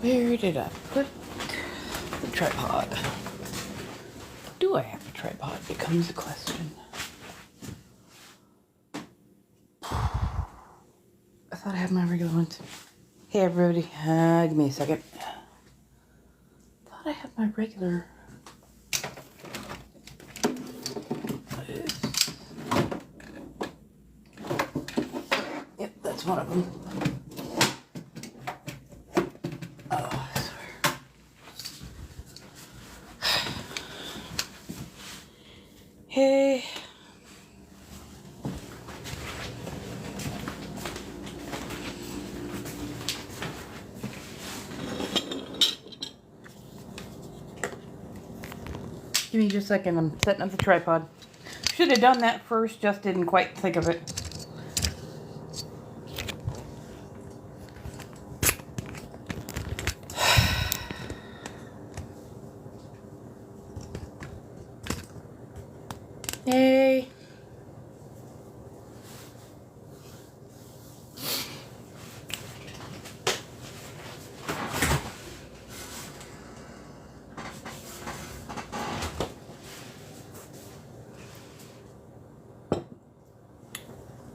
Where did I put the tripod? Do I have a tripod? Becomes the question. I thought I had my regular ones. Hey everybody, give me a second. Thought I had my regular. What is? Yep, that's one of them. Oh, I swear. Hey. Give me just a second, I'm setting up the tripod. Should have done that first, just didn't quite think of it. Hey.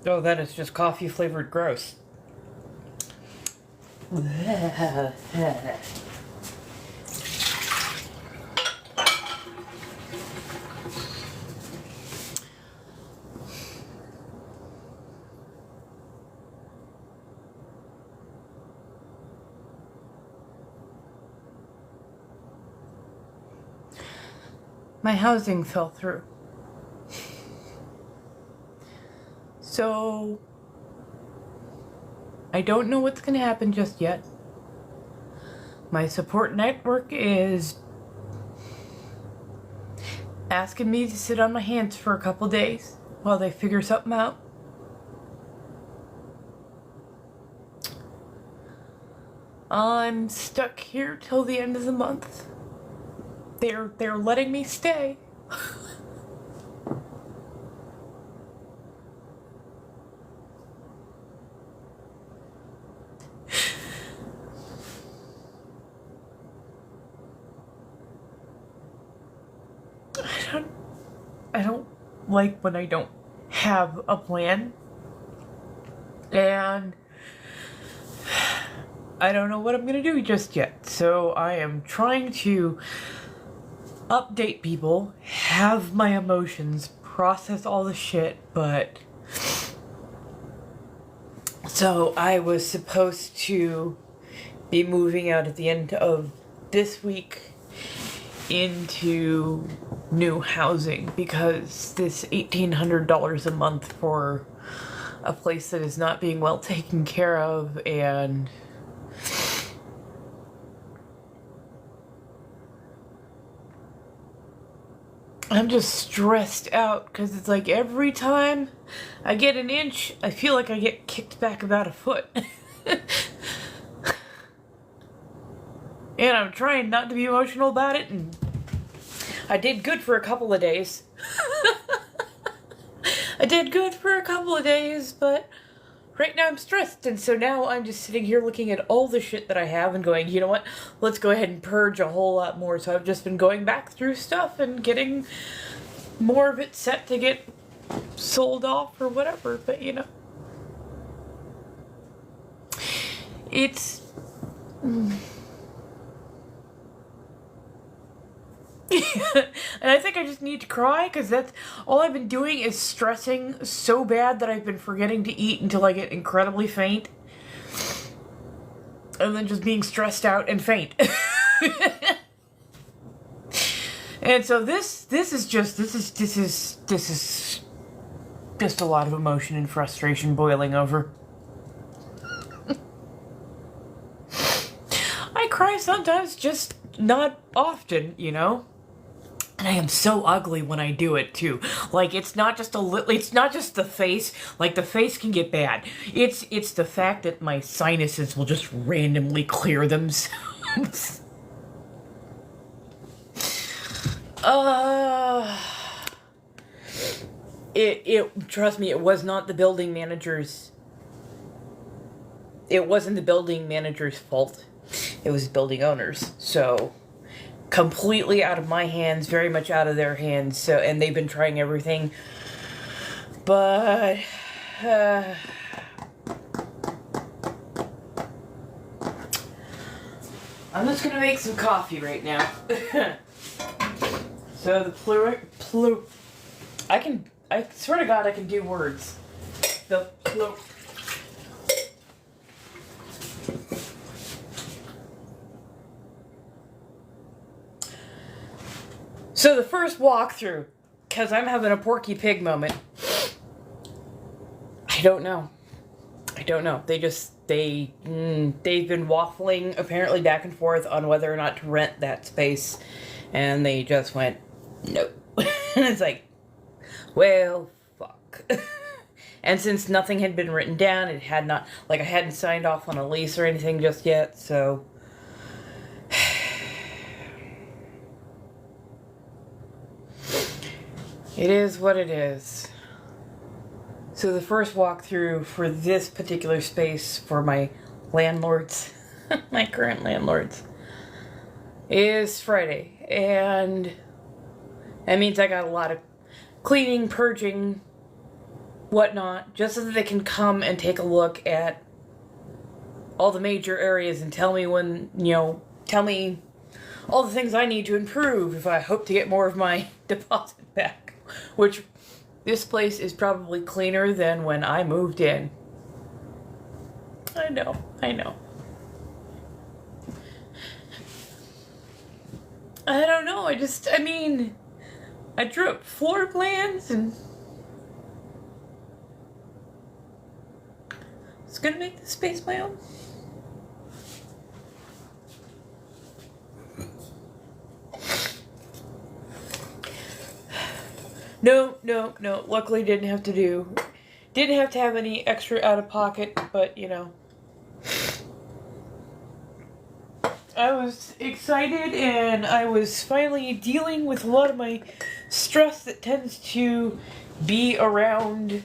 Oh, that is just coffee flavored gross. My housing fell through. So, I don't know what's going to happen just yet. My support network is asking me to sit on my hands for a couple days while they figure something out. I'm stuck here till the end of the month. They're letting me stay. I don't like when I don't have a plan. And I don't know what I'm gonna do just yet. So I am trying to update people, have my emotions, process all the shit, but so I was supposed to be moving out at the end of this week into new housing because this $1,800 a month for a place that is not being well taken care of, and I'm just stressed out because it's like every time I get an inch, I feel like I get kicked back about a foot. And I'm trying not to be emotional about it, and I did good for a couple of days. I did good for a couple of days, but right now I'm stressed, and so now I'm just sitting here looking at all the shit that I have and going, you know what, let's go ahead and purge a whole lot more. So I've just been going back through stuff and getting more of it set to get sold off or whatever, but you know. It's... And I think I just need to cry because that's all I've been doing is stressing so bad that I've been forgetting to eat until I get incredibly faint. And then just being stressed out and faint. And so this is just a lot of emotion and frustration boiling over. I cry sometimes, just not often, you know? And I am so ugly when I do it too. Like, it's not just it's not just the face. Like, the face can get bad. It's the fact that my sinuses will just randomly clear themselves. Trust me, it was not the building manager's it wasn't the building manager's fault. It was building owners. So completely out of my hands, very much out of their hands. So, and they've been trying everything, but I'm just gonna make some coffee right now. So the I swear to God I can do words. So the first walkthrough, because I'm having a Porky Pig moment. I don't know. They've been waffling apparently back and forth on whether or not to rent that space, and they just went, no. And it's like, well, fuck. And since nothing had been written down, it had not, like, I hadn't signed off on a lease or anything just yet, so it is what it is. So the first walkthrough for this particular space for my landlords, my current landlords, is Friday. And that means I got a lot of cleaning, purging, whatnot, just so that they can come and take a look at all the major areas and tell me tell me all the things I need to improve if I hope to get more of my deposit back. Which, this place is probably cleaner than when I moved in. I know. I don't know, I drew up floor plans and it's gonna make the space my own. No. Luckily didn't have to have any extra out of pocket, but I was excited and I was finally dealing with a lot of my stress that tends to be around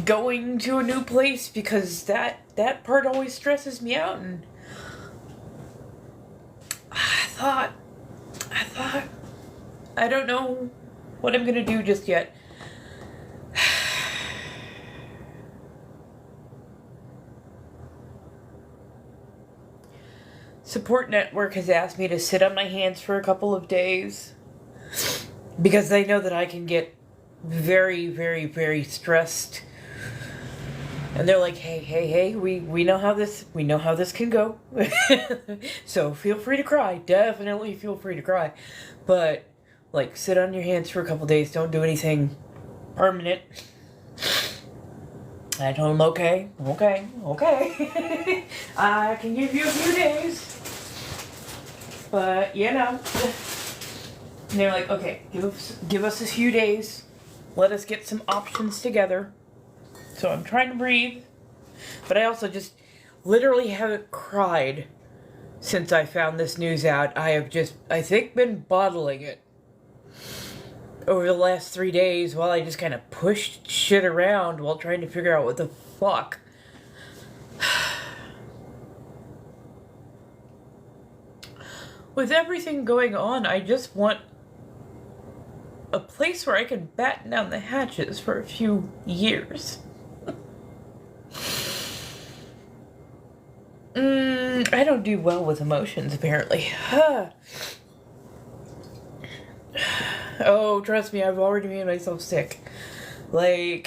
going to a new place, because that part always stresses me out. And I thought I don't know what I'm gonna do just yet. Support network has asked me to sit on my hands for a couple of days because they know that I can get very, very, very stressed. And they're like, hey, we know how this can go. So feel free to cry. Definitely feel free to cry. But sit on your hands for a couple days. Don't do anything permanent. I told them, okay. I can give you a few days. But, And they're like, okay, give us a few days. Let us get some options together. So I'm trying to breathe. But I also just literally haven't cried since I found this news out. I have I think, been bottling it over the last 3 days while I just kind of pushed shit around while trying to figure out what the fuck. With everything going on, I just want a place where I can batten down the hatches for a few years. I don't do well with emotions, apparently. Oh, trust me, I've already made myself sick. I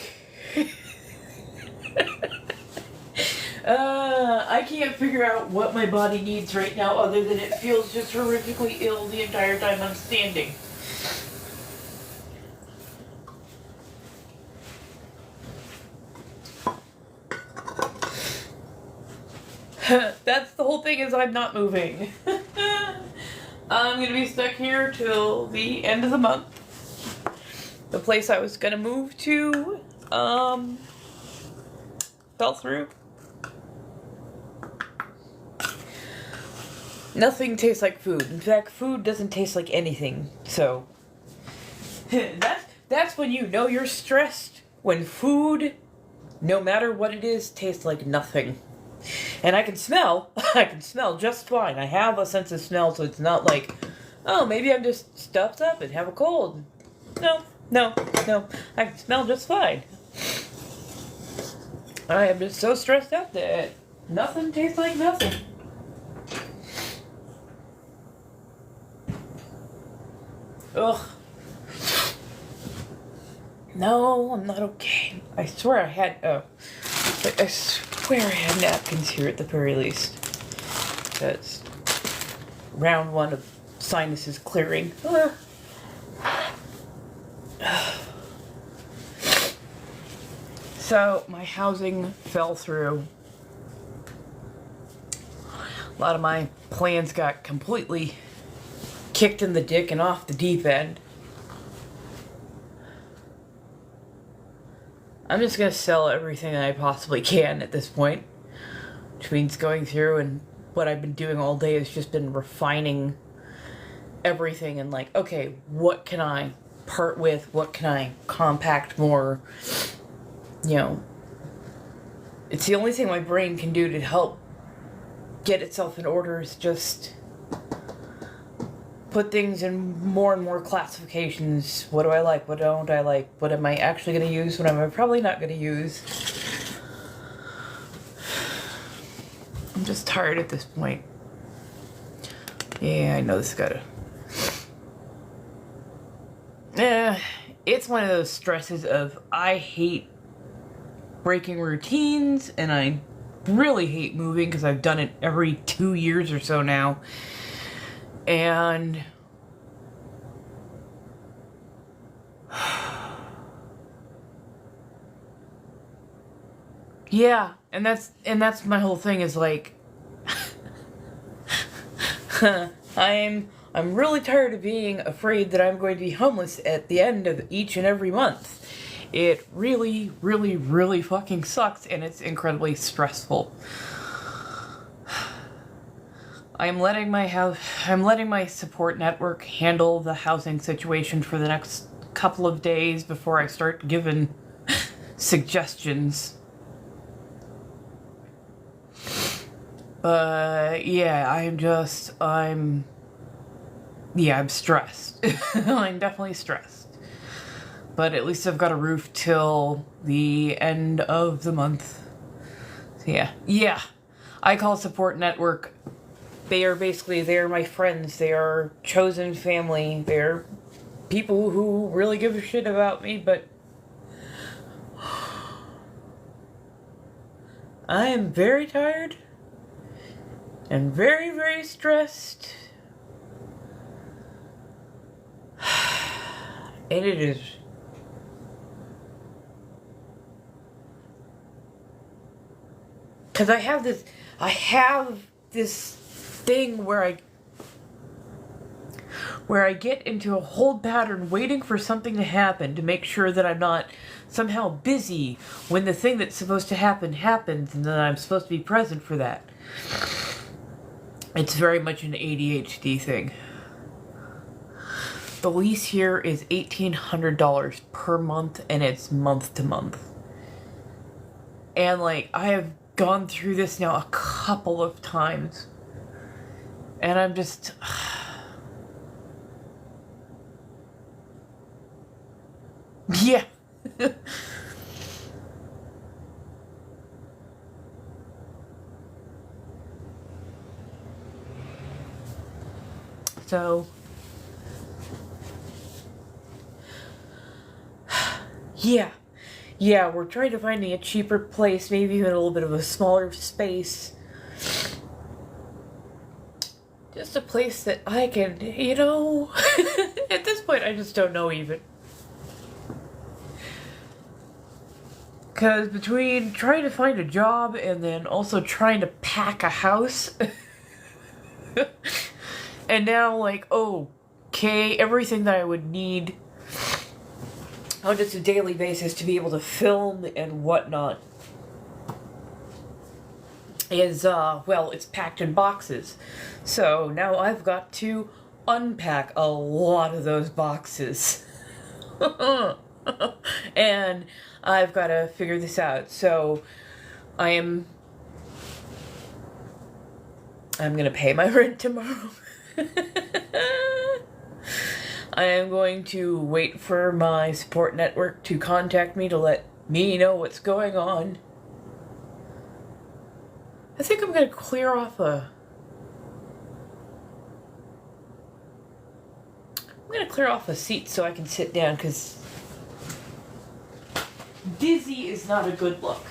can't figure out what my body needs right now other than it feels just horrifically ill the entire time I'm standing. That's the whole thing, is I'm not moving. I'm gonna be stuck here till the end of the month. The place I was gonna move to, fell through. Nothing tastes like food. In fact, food doesn't taste like anything. So, that's when you know you're stressed. When food, no matter what it is, tastes like nothing. And I can smell, I can smell just fine. I have a sense of smell, so it's not like, oh, maybe I'm just stuffed up and have a cold. No, no, no. I can smell just fine. I am just so stressed out that nothing tastes like nothing. Ugh. No, I'm not okay. I swear I had, I swear I had napkins here at the very least. That's round one of sinuses clearing. So, my housing fell through. A lot of my plans got completely kicked in the dick and off the deep end. I'm just gonna sell everything that I possibly can at this point. Which means going through, and what I've been doing all day has just been refining everything and like, okay, what can I part with? What can I compact more? You know, it's the only thing my brain can do to help get itself in order is just put things in more and more classifications. What do I like? What don't I like? What am I actually going to use? What am I probably not going to use? I'm just tired at this point. Yeah, I know this gotta... it's one of those stresses of I hate breaking routines, and I really hate moving because I've done it every 2 years or so now. And yeah, and that's my whole thing is like I'm really tired of being afraid that I'm going to be homeless at the end of each and every month. It really, really, really fucking sucks, and it's incredibly stressful. I'm letting my support network handle the housing situation for the next couple of days before I start giving suggestions. Yeah, I'm stressed. I'm definitely stressed. But at least I've got a roof till the end of the month. So yeah. I call support network. They are my friends. They are chosen family. They're people who really give a shit about me, but I am very tired and very, very stressed. And it is. Because I have this thing where I get into a hold pattern waiting for something to happen to make sure that I'm not somehow busy when the thing that's supposed to happen happens, and then I'm supposed to be present for that. It's very much an ADHD thing. The lease here is $1,800 per month, and it's month to month. And like, I have gone through this now a couple of times, and I'm just... yeah. So... Yeah, we're trying to find a cheaper place, maybe even a little bit of a smaller space. Just a place that I can, at this point I just don't know even. Because between trying to find a job and then also trying to pack a house, and now like, okay, everything that I would need on just a daily basis to be able to film and whatnot is, it's packed in boxes. So now I've got to unpack a lot of those boxes. And I've got to figure this out. So I am I'm gonna pay my rent tomorrow. I am going to wait for my support network to contact me to let me know what's going on. I think I'm gonna clear off a... I'm gonna clear off a seat so I can sit down, because dizzy is not a good look.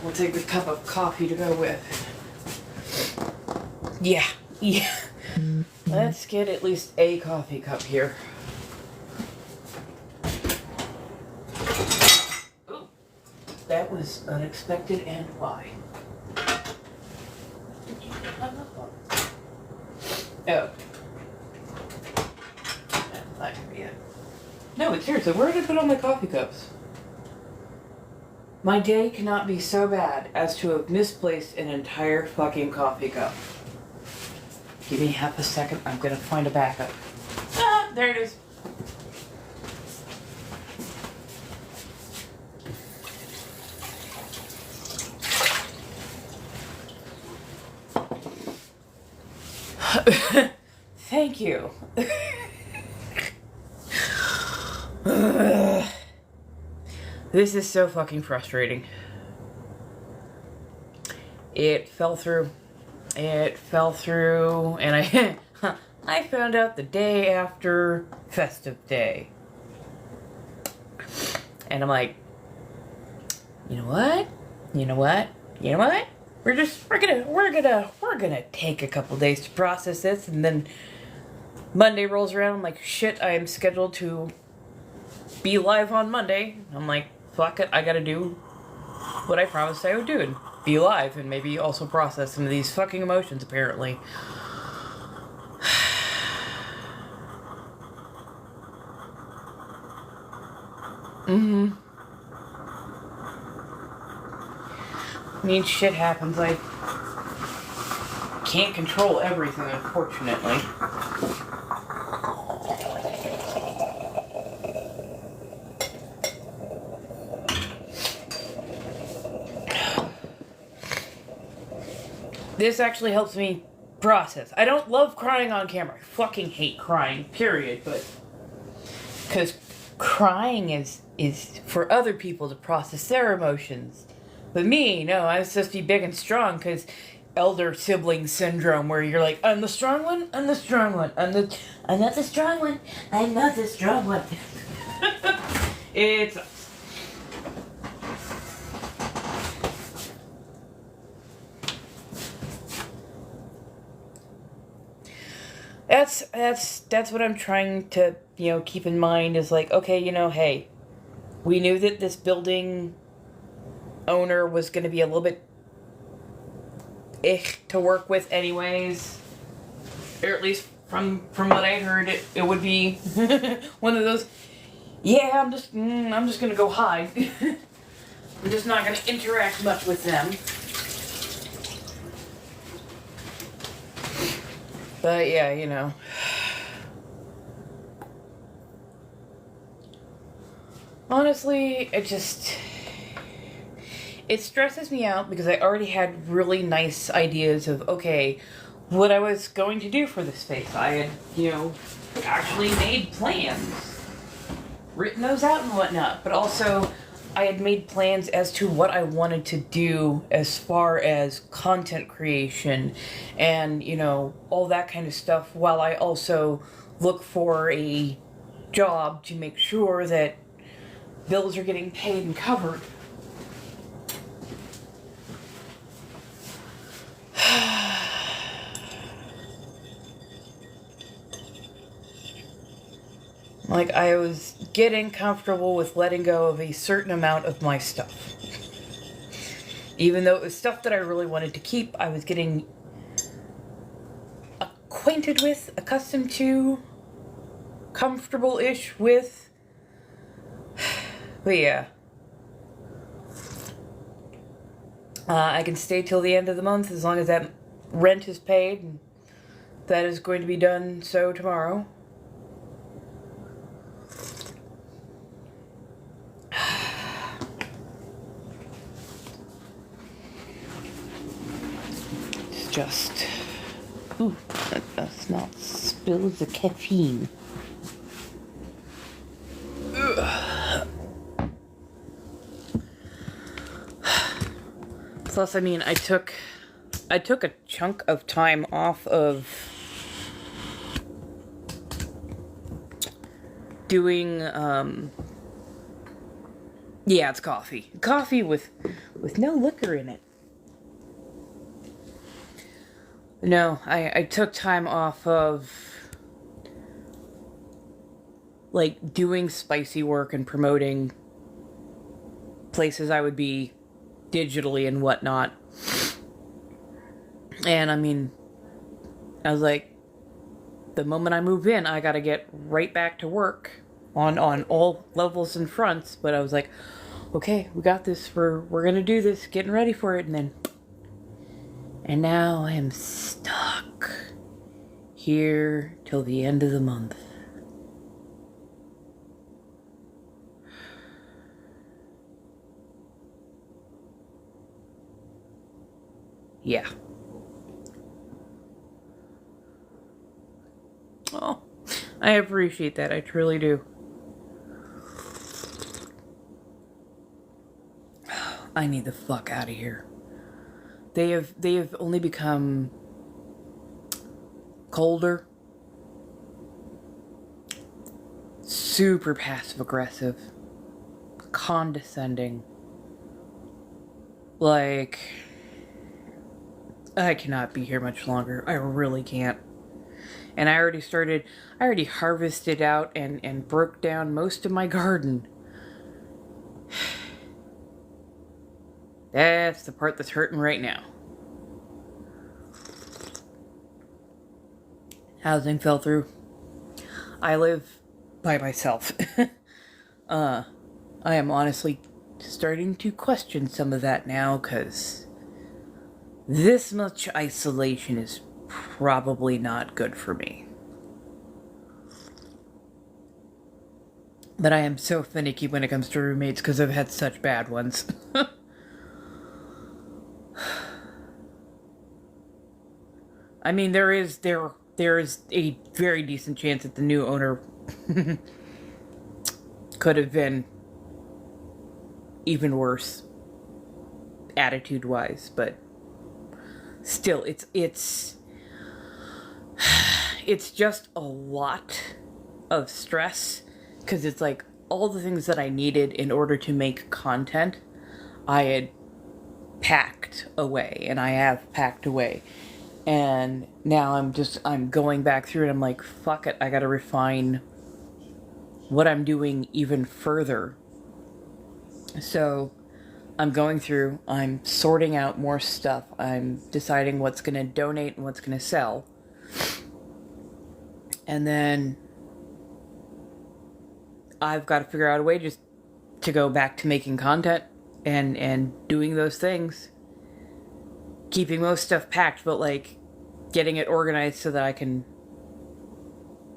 We'll take the cup of coffee to go with. Yeah. Let's get at least a coffee cup here. Ooh, that was unexpected, and why? Oh. That's not gonna be it. No, but seriously, where did I put all my coffee cups? My day cannot be so bad as to have misplaced an entire fucking coffee cup. Give me half a second, I'm gonna find a backup. Ah, there it is. Thank you. This is so fucking frustrating. It fell through. And I I found out the day after festive day. And I'm like, you know what? We're gonna take a couple days to process this, and then Monday rolls around, I'm like, shit, I am scheduled to be live on Monday. I'm like, fuck it, I gotta do what I promised I would do and be live, and maybe also process some of these fucking emotions, apparently. I mean, shit happens. I can't control everything, unfortunately. This actually helps me process. I don't love crying on camera. I fucking hate crying, period. But because crying is for other people to process their emotions. But me, no, I'm supposed to be big and strong, because elder sibling syndrome, where you're like, I'm the strong one, I'm the strong one, I'm not the strong one, I'm not the strong one. It's... That's what I'm trying to, keep in mind, is like, okay, hey, we knew that this building owner was going to be a little bit to work with anyways, or at least from what I heard, it would be one of those, yeah, I'm just going to go hide. I'm just not going to interact much with them. But yeah, honestly, it stresses me out, because I already had really nice ideas of, okay, what I was going to do for this space. I had, actually made plans, written those out and whatnot, but also I had made plans as to what I wanted to do as far as content creation and, all that kind of stuff, while I also look for a job to make sure that bills are getting paid and covered. Like, I was getting comfortable with letting go of a certain amount of my stuff. Even though it was stuff that I really wanted to keep, I was getting acquainted with, accustomed to, comfortable-ish with. But yeah. I can stay till the end of the month as long as that rent is paid. And that is going to be done so tomorrow. It's just... Ooh, that does not spill the caffeine. Plus, I mean, I took a chunk of time off of doing, yeah, it's coffee. Coffee with no liquor in it. No, I took time off of, like, doing spicy work and promoting places I would be digitally and whatnot. And, I mean, I was like, the moment I move in, I gotta get right back to work on all levels and fronts. But I was like, okay, we got this. We're gonna do this. Getting ready for it. And now I am stuck here till the end of the month. Yeah. Oh, I appreciate that. I truly do. I need the fuck out of here. They have only become colder, super passive aggressive, condescending. Like, I cannot be here much longer. I really can't. And I already harvested out and broke down most of my garden. That's the part that's hurting right now. Housing fell through. I live by myself. I am honestly starting to question some of that now, because this much isolation is probably not good for me. But I am so finicky when it comes to roommates because I've had such bad ones. I mean, there is a very decent chance that the new owner could have been even worse, attitude-wise, but still, it's just a lot of stress, because it's like all the things that I needed in order to make content, I had packed away, and I have packed away. And now I'm going back through and I'm like, fuck it, I gotta refine what I'm doing even further. So I'm going through, I'm sorting out more stuff, I'm deciding what's gonna donate and what's gonna sell. And then I've got to figure out a way just to go back to making content and doing those things. Keeping most stuff packed, but like getting it organized so that I can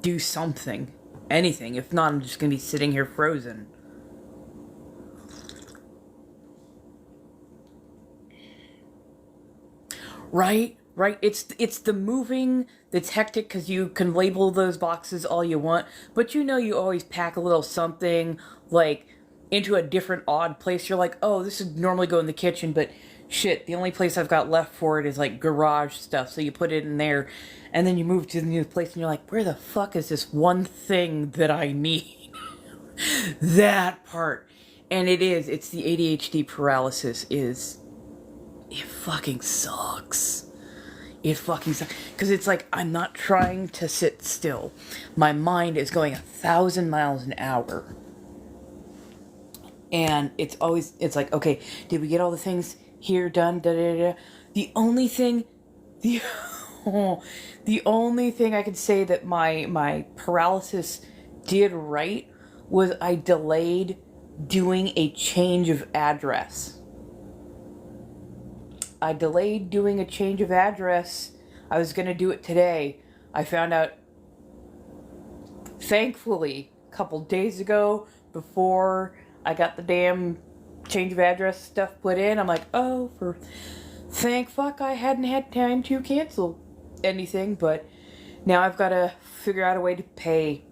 do something. Anything. If not, I'm just going to be sitting here frozen. Right? It's the moving that's hectic, because you can label those boxes all you want, but you know you always pack a little something, like, into a different odd place. You're like, oh, this would normally go in the kitchen, but shit, the only place I've got left for it is, like, garage stuff, so you put it in there, and then you move to the new place, and you're like, where the fuck is this one thing that I need? That part. And it's the ADHD paralysis it fucking sucks. It fucking sucks. Because it's like, I'm not trying to sit still. My mind is going 1,000 miles an hour. And it's like, okay, did we get all the things here done? Da, da, da. The only thing I could say that my paralysis did right was I delayed doing a change of address. I was going to do it today, I found out, thankfully, a couple days ago, before I got the damn change of address stuff put in. I'm like, oh, for thank fuck I hadn't had time to cancel anything, but now I've got to figure out a way to pay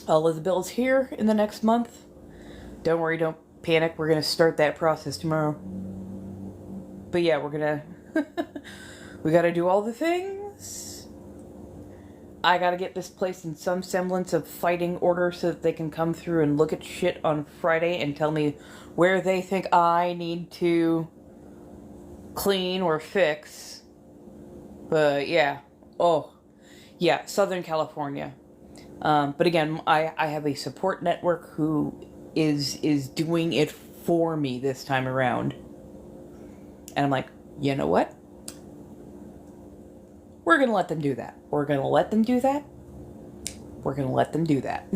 all of the bills here in the next month. Don't worry, don't panic. We're going to start that process tomorrow. But yeah, we're going to... we got to do all the things. I got to get this place in some semblance of fighting order so that they can come through and look at shit on Friday and tell me where they think I need to clean or fix. But yeah. Oh, yeah, Southern California. But again, I have a support network who is doing it for me this time around. And I'm like, you know what? We're going to let them do that. We're going to let them do that. We're going to let them do that.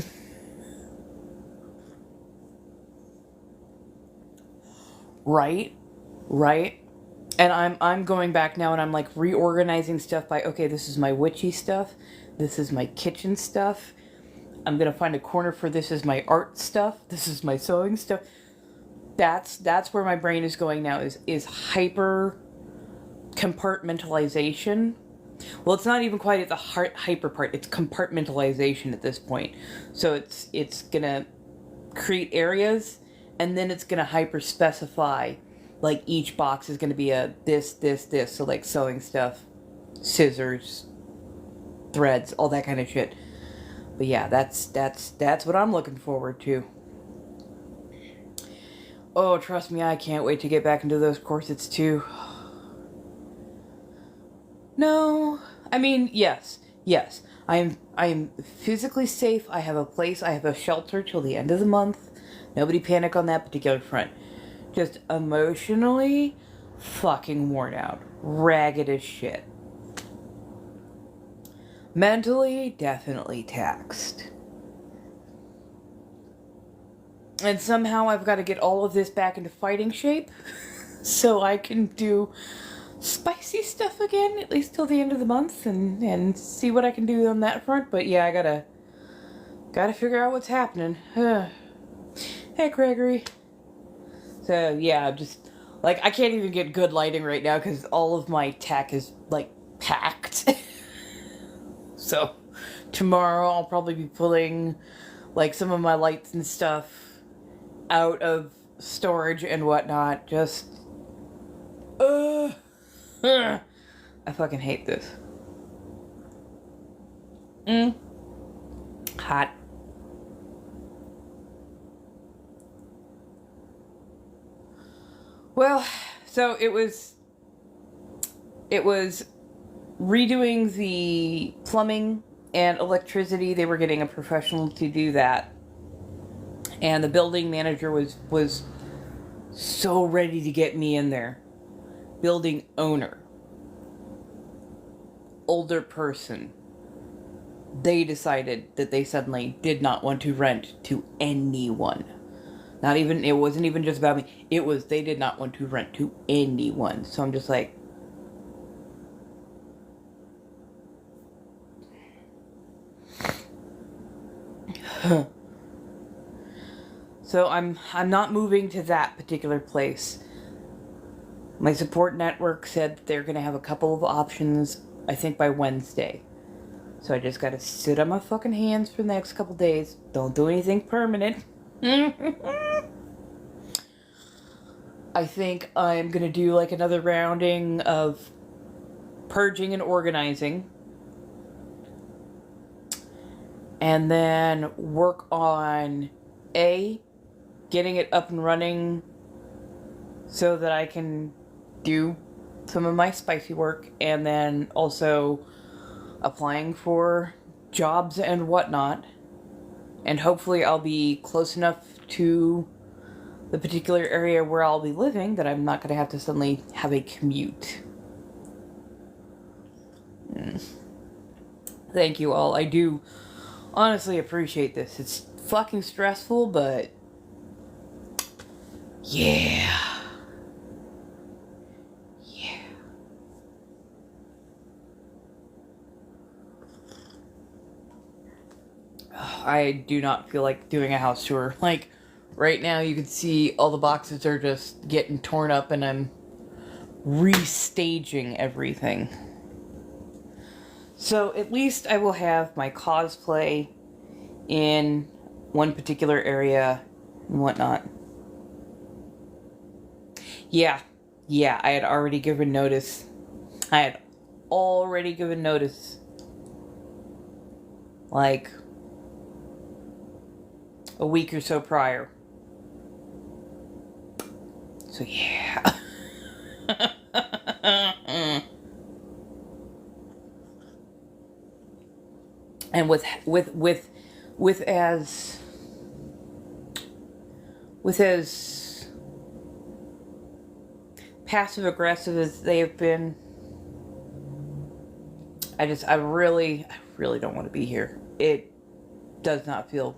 Right? Right? And I'm going back now and I'm like reorganizing stuff by, okay, this is my witchy stuff. This is my kitchen stuff. I'm going to find a corner for this is my art stuff. This is my sewing stuff. That's where my brain is going now is hyper compartmentalization. Well, it's not even quite at the hyper part. It's compartmentalization at this point. So it's going to create areas and then it's going to hyper specify. Like each box is going to be a this. So like sewing stuff, scissors, threads, all that kind of shit. But yeah, that's what I'm looking forward to. Oh, trust me, I can't wait to get back into those corsets too. No, I mean, yes. I am physically safe. I have a place. I have a shelter till the end of the month. Nobody panic on that particular front. Just emotionally fucking worn out. Ragged as shit. Mentally, definitely taxed. And somehow I've got to get all of this back into fighting shape so I can do spicy stuff again, at least till the end of the month, and see what I can do on that front. But yeah, I gotta figure out what's happening. Hey, Gregory. So yeah, just like I can't even get good lighting right now because all of my tech is like packed. So tomorrow I'll probably be pulling like some of my lights and stuff out of storage and whatnot. Just I fucking hate this. Hot. Well, so it was redoing the plumbing and electricity. They were getting a professional to do that. And the building manager was so ready to get me in there. Building owner. Older person. They decided that they suddenly did not want to rent to anyone. It wasn't even just about me. They did not want to rent to anyone. So I'm just like, so I'm not moving to that particular place. My support network said that they're going to have a couple of options, I think by Wednesday. So I just got to sit on my fucking hands for the next couple days. Don't do anything permanent. I think I'm going to do like another rounding of purging and organizing. And then work on getting it up and running so that I can do some of my spicy work, and then also applying for jobs and whatnot. And hopefully I'll be close enough to the particular area where I'll be living that I'm not going to have to suddenly have a commute. Thank you all. I do honestly appreciate this. It's fucking stressful, but yeah. I do not feel like doing a house tour. Like, right now you can see all the boxes are just getting torn up and I'm restaging everything. So at least I will have my cosplay in one particular area and whatnot. Yeah, I had already given notice. Like a week or so prior. So yeah. And with as passive aggressive as they have been, I really don't want to be here. It does not feel.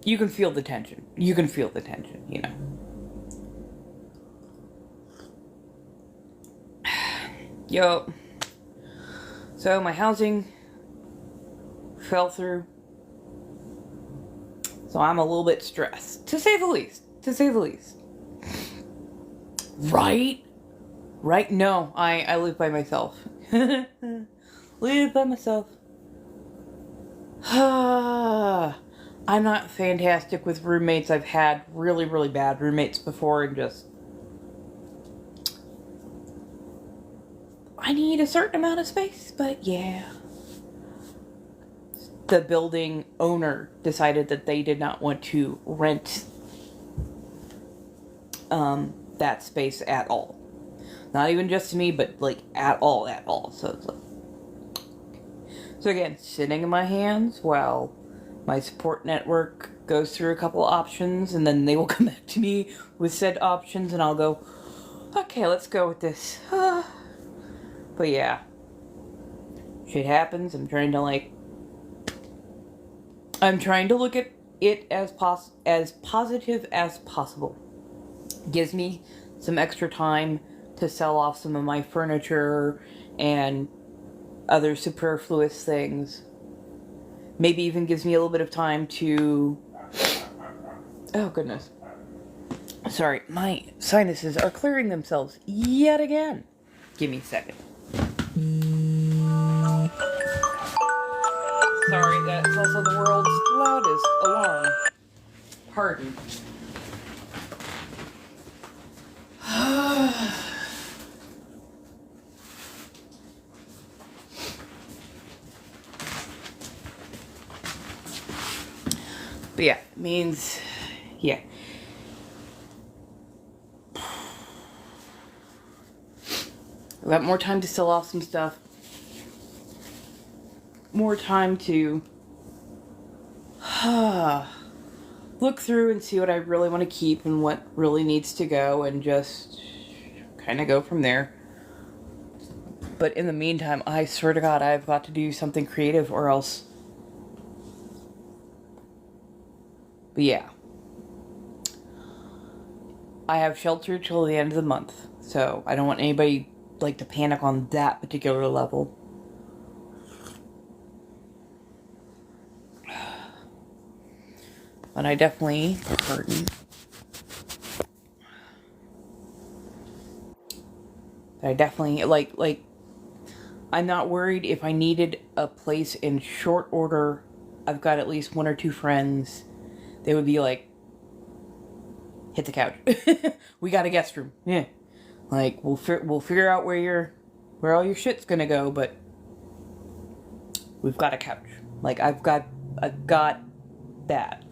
You can feel the tension. You know. Yo. So my housing fell through. So I'm a little bit stressed, to say the least. Right? No, I live by myself. Live by myself. I'm not fantastic with roommates. I've had really, really bad roommates before, and just I need a certain amount of space, but yeah. The building owner decided that they did not want to rent that space at all. Not even just to me, but like at all. So it's like, so again, sitting in my hands while my support network goes through a couple options, and then they will come back to me with said options, and I'll go, okay, let's go with this. But yeah, shit happens. I'm trying to look at it as positive as possible. Gives me some extra time to sell off some of my furniture and other superfluous things. Maybe even gives me a little bit of time to... Oh, goodness. Sorry, my sinuses are clearing themselves yet again. Give me a second. Sorry, that's also the world's loudest alarm. Pardon. But yeah, it means, yeah. I've got more time to sell off some stuff. More time to look through and see what I really want to keep and what really needs to go, and just kind of go from there. But in the meantime, I swear to God, I've got to do something creative or else. But yeah. I have shelter till the end of the month, so I don't want anybody to panic on that particular level. But I definitely, I'm not worried if I needed a place in short order. I've got at least one or two friends. They would be like, hit the couch. We got a guest room. Yeah. We'll figure out where all your shit's gonna go, but we've got a couch. I've got that.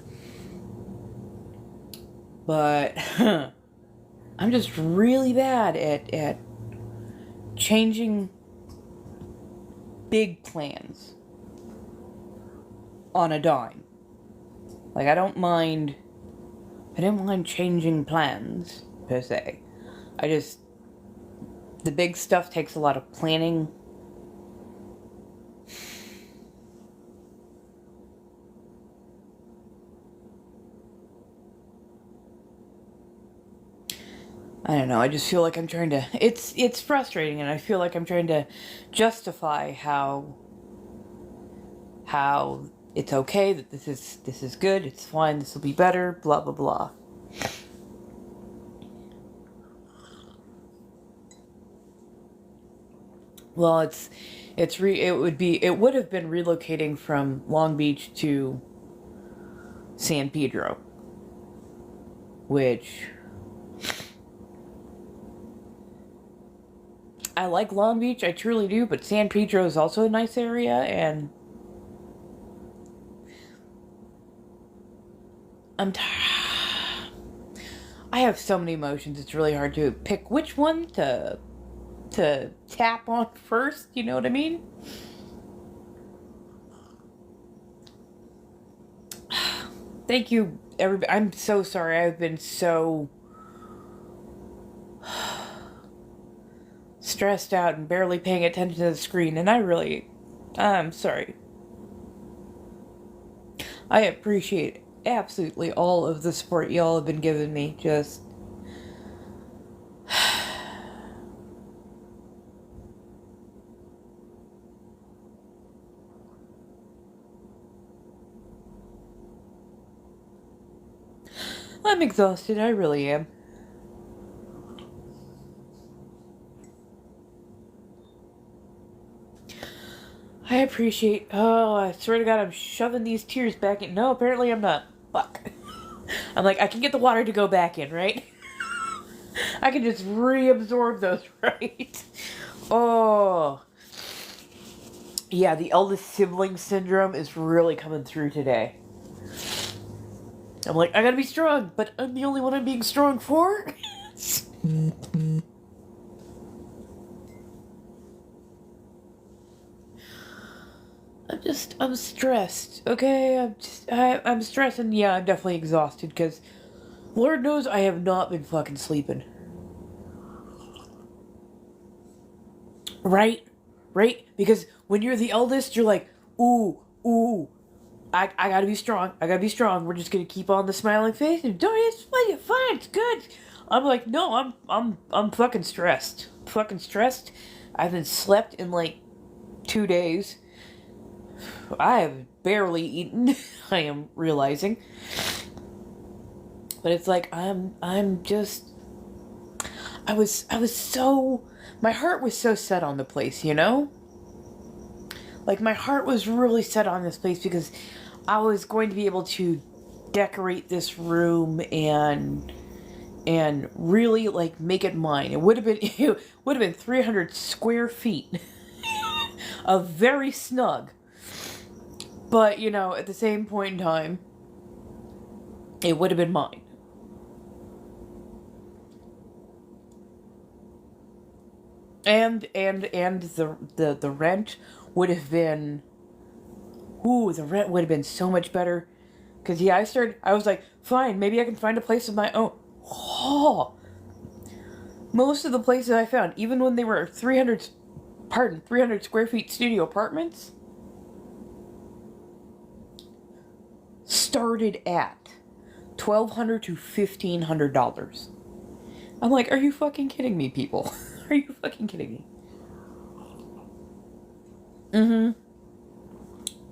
But I'm just really bad at changing big plans on a dime. I don't mind changing plans per se. The big stuff takes a lot of planning. I don't know, I just feel like I'm trying to... It's frustrating, and I feel like I'm trying to justify how it's okay, that this is good, it's fine, this will be better, blah blah blah. Well, it would have been relocating from Long Beach to San Pedro, which I like Long Beach, I truly do, but San Pedro is also a nice area, and I have so many emotions, it's really hard to pick which one to tap on first, you know what I mean? Thank you, everybody. I'm so sorry. I've been so stressed out and barely paying attention to the screen, and I'm sorry. I appreciate absolutely all of the support y'all have been giving me. Just I'm exhausted, I really am. I appreciate. Oh, I swear to God, I'm shoving these tears back in. No, apparently I'm not. Fuck. I'm like, I can get the water to go back in, right? I can just reabsorb those, right? Oh. Yeah, the eldest sibling syndrome is really coming through today. I'm like, I gotta be strong, but I'm the only one I'm being strong for? I'm stressed, okay? I'm stressed, and yeah, I'm definitely exhausted, because Lord knows I have not been fucking sleeping. Right? Right? Because when you're the eldest, you're like, ooh, I gotta be strong. I gotta be strong. We're just gonna keep on the smiling face and don't it's fine, it's good. I'm like, no, I'm fucking stressed. Fucking stressed. I haven't slept in like 2 days. I have barely eaten. I am realizing. But it's like I'm just I was so my heart was so set on the place, you know? Like my heart was really set on this place because I was going to be able to decorate this room and really like make it mine. It would have been 300 square feet of very snug. But, you know, at the same point in time, it would have been mine. And the rent would have been the rent would have been so much better. Cause yeah, I was like, fine, maybe I can find a place of my own. Oh, most of the places I found, even when they were 300 square feet studio apartments, started at $1,200 to $1,500. I'm like, are you fucking kidding me, people? Are you fucking kidding me? Mm-hmm.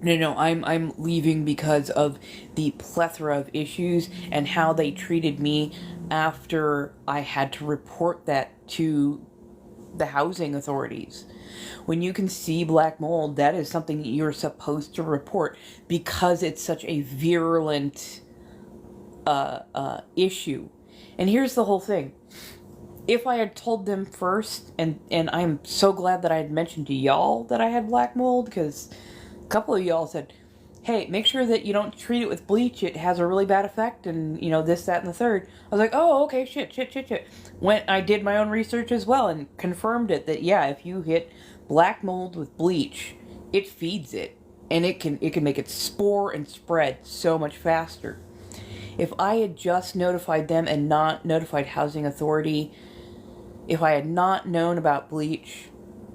No, I'm leaving because of the plethora of issues and how they treated me after I had to report that to the housing authorities. When you can see black mold, that is something that you're supposed to report because it's such a virulent issue. And here's the whole thing. If I had told them first, and I'm so glad that I had mentioned to y'all that I had black mold, because a couple of y'all said, hey, make sure that you don't treat it with bleach, it has a really bad effect, and, you know, this, that, and the third. I was like, oh, okay, shit. When I did my own research as well, and confirmed it, that, yeah, if you hit black mold with bleach, it feeds it, and it can make it spore and spread so much faster. If I had just notified them and not notified housing authority, if I had not known about bleach,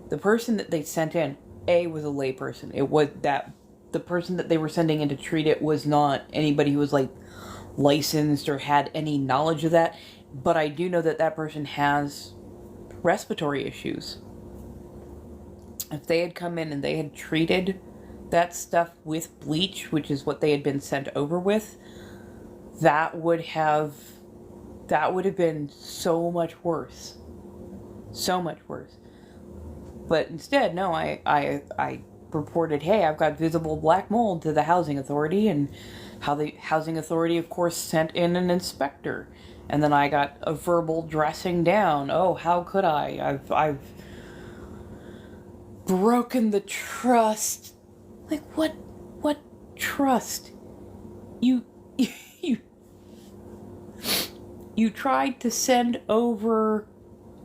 the person that they sent in, was a layperson. It was that the person that they were sending in to treat it was not anybody who was like licensed or had any knowledge of that. But I do know that that person has respiratory issues. If they had come in and they had treated that stuff with bleach, which is what they had been sent over with, that would have been so much worse. So much worse. But instead, no, I reported, hey, I've got visible black mold to the housing authority, and how the housing authority, of course, sent in an inspector. And then I got a verbal dressing down. Oh, how could I? I've broken the trust. Like, what trust? You you tried to send over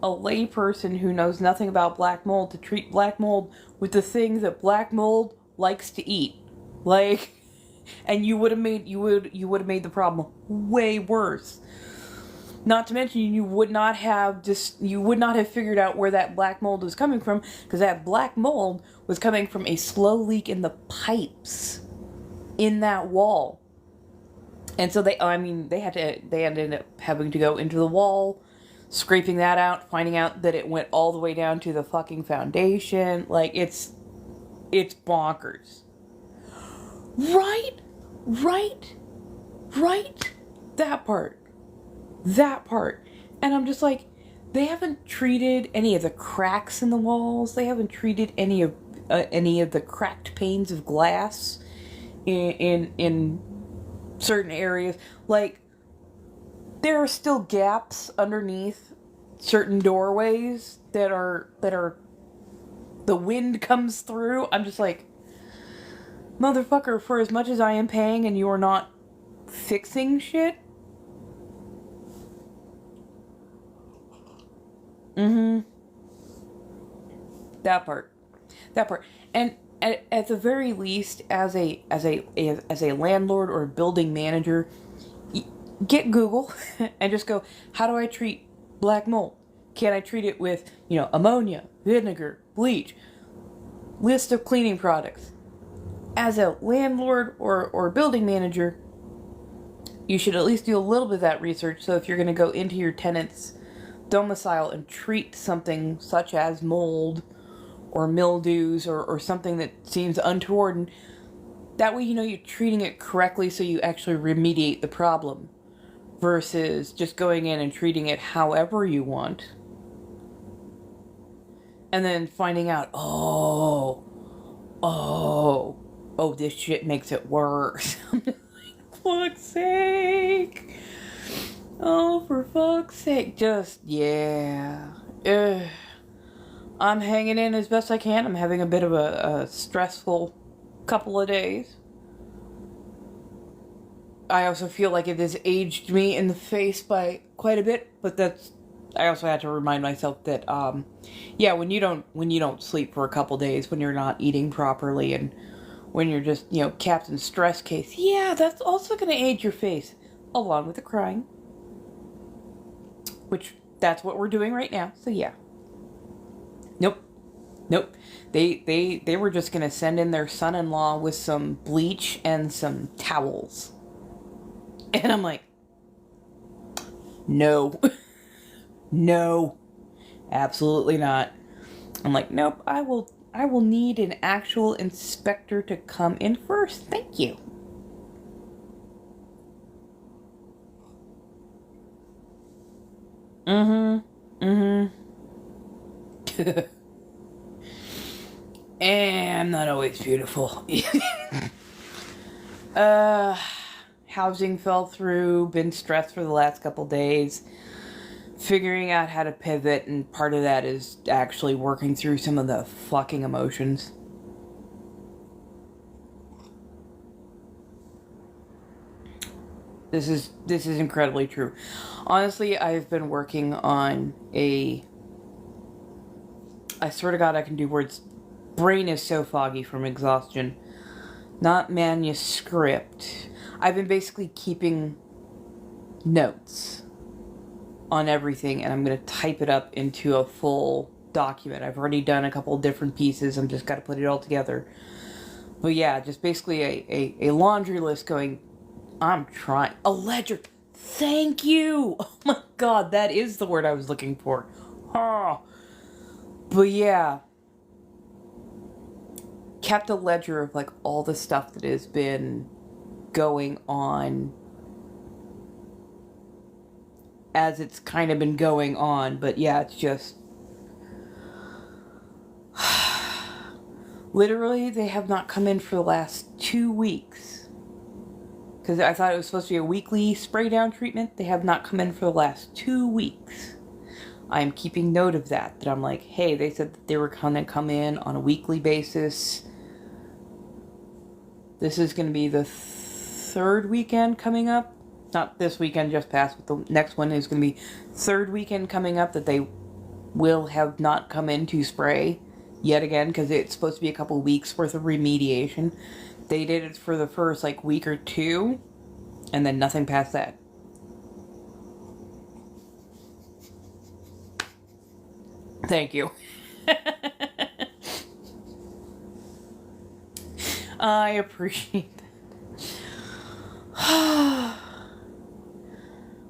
a layperson who knows nothing about black mold to treat black mold with the thing that black mold likes to eat. Like, and you would have made the problem way worse. Not to mention, you would not have figured out where that black mold was coming from, because that black mold was coming from a slow leak in the pipes in that wall. And so they ended up having to go into the wall, scraping that out, finding out that it went all the way down to the fucking foundation. Like, it's bonkers. Right? That part. And I'm just like, they haven't treated any of the cracks in the walls. They haven't treated any of the cracked panes of glass in certain areas. Like, there are still gaps underneath certain doorways that are the wind comes through. I'm just like, motherfucker, for as much as I am paying and you are not fixing shit. That part. And at the very least, as a landlord or a building manager, get Google and just go, how do I treat black mold? Can I treat it with, ammonia, vinegar, bleach, list of cleaning products? As a landlord or building manager, you should at least do a little bit of that research. So if you're going to go into your tenant's domicile and treat something such as mold or mildews or something that seems untoward, and that way you're treating it correctly, so you actually remediate the problem, versus just going in and treating it however you want and then finding out, oh, this shit makes it worse. I'm just like, fuck's sake. Oh, for fuck's sake. Just, yeah. I'm hanging in as best I can. I'm having a bit of a stressful couple of days. I also feel like it has aged me in the face by quite a bit, but I also had to remind myself that, when you don't sleep for a couple days, when you're not eating properly, and when you're just, Captain Stress Case, that's also going to age your face, along with the crying. Which, that's what we're doing right now, so yeah. Nope. They were just going to send in their son-in-law with some bleach and some towels. And I'm like, no. No. Absolutely not. I'm like, nope, I will need an actual inspector to come in first. Thank you. And I'm not always beautiful. Housing fell through, been stressed for the last couple days, figuring out how to pivot, and part of that is actually working through some of the fucking emotions. This is incredibly true. Honestly, I've been working on I swear to God I can do words. Brain is so foggy from exhaustion. Not manuscript. I've been basically keeping notes on everything, and I'm going to type it up into a full document. I've already done a couple different pieces. I'm just got to put it all together. But yeah, just basically a laundry list going, I'm trying. A ledger. Thank you. Oh my God, that is the word I was looking for. Oh. But yeah. kept a ledger of like all the stuff that has been going on as it's kind of been going on. But yeah, it's just literally they have not come in for the last 2 weeks, because I thought it was supposed to be a weekly spray down treatment. They have not come in for the last 2 weeks. I'm keeping note of that I'm like, hey, they said that they were going to come in on a weekly basis. This is going to be the third weekend coming up. Not this weekend just passed, but the next one is going to be third weekend coming up that they will have not come in to spray yet again, because it's supposed to be a couple weeks worth of remediation. They did it for the first like week or two, and then nothing past that. Thank you. I appreciate that.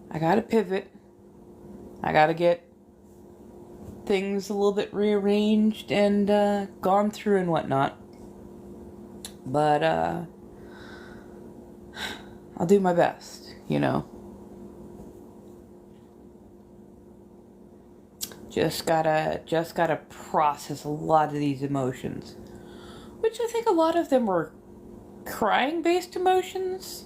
I gotta pivot. I gotta get things a little bit rearranged and gone through and whatnot. But I'll do my best, you know. Just gotta process a lot of these emotions, which I think a lot of them were crying-based emotions.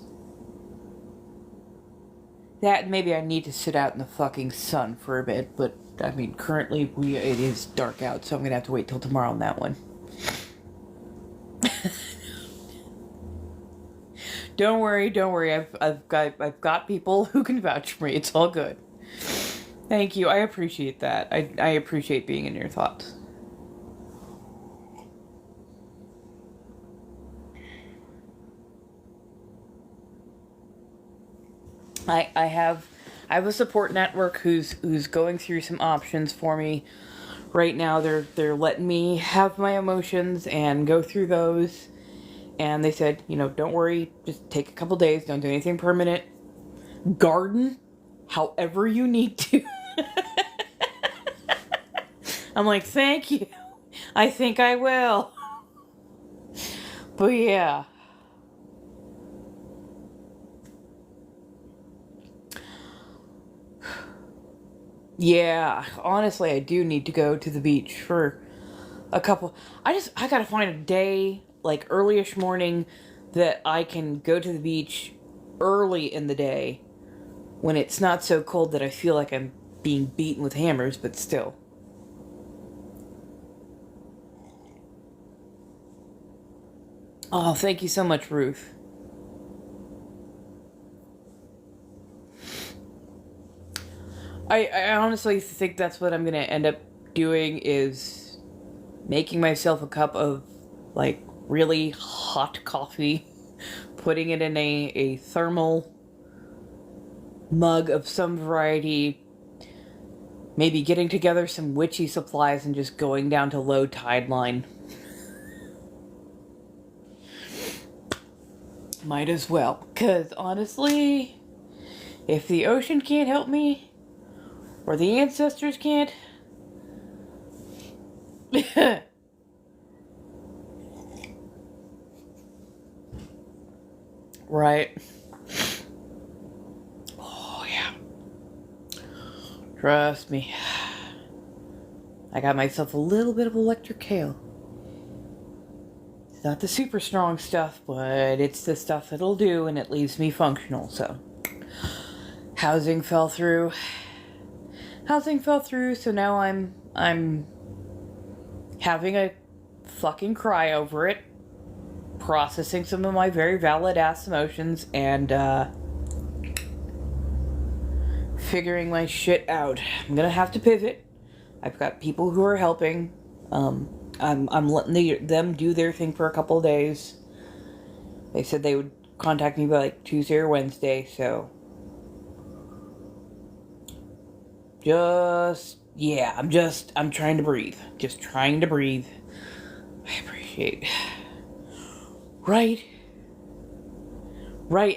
That maybe I need to sit out in the fucking sun for a bit, but I mean, currently it is dark out, so I'm gonna have to wait till tomorrow on that one. Don't worry. I've got people who can vouch for me. It's all good. Thank you. I appreciate that. I appreciate being in your thoughts. I have a support network who's going through some options for me right now. They're letting me have my emotions and go through those. And they said, you know, don't worry, just take a couple days, don't do anything permanent. Garden however you need to. I'm like, thank you. I think I will. But yeah. Yeah, honestly, I do need to go to the beach for a couple. I gotta find a day, like early-ish morning, that I can go to the beach early in the day when it's not so cold that I feel like I'm being beaten with hammers, but still. Oh, thank you so much, Ruth. I honestly think that's what I'm gonna end up doing, is making myself a cup of, like, really hot coffee, putting it in a thermal mug of some variety, maybe getting together some witchy supplies and just going down to low tide line. Might as well, because honestly, if the ocean can't help me, or the ancestors can't, right? Oh, yeah. Trust me. I got myself a little bit of electric kale. It's not the super strong stuff, but it's the stuff that'll do, and it leaves me functional, so. Housing fell through, so now I'm having a fucking cry over it, processing some of my very valid ass emotions, and figuring my shit out. I'm gonna have to pivot. I've got people who are helping. I'm letting them do their thing for a couple of days. They said they would contact me by like Tuesday or Wednesday, so I'm trying to breathe. Just trying to breathe. I appreciate. Right,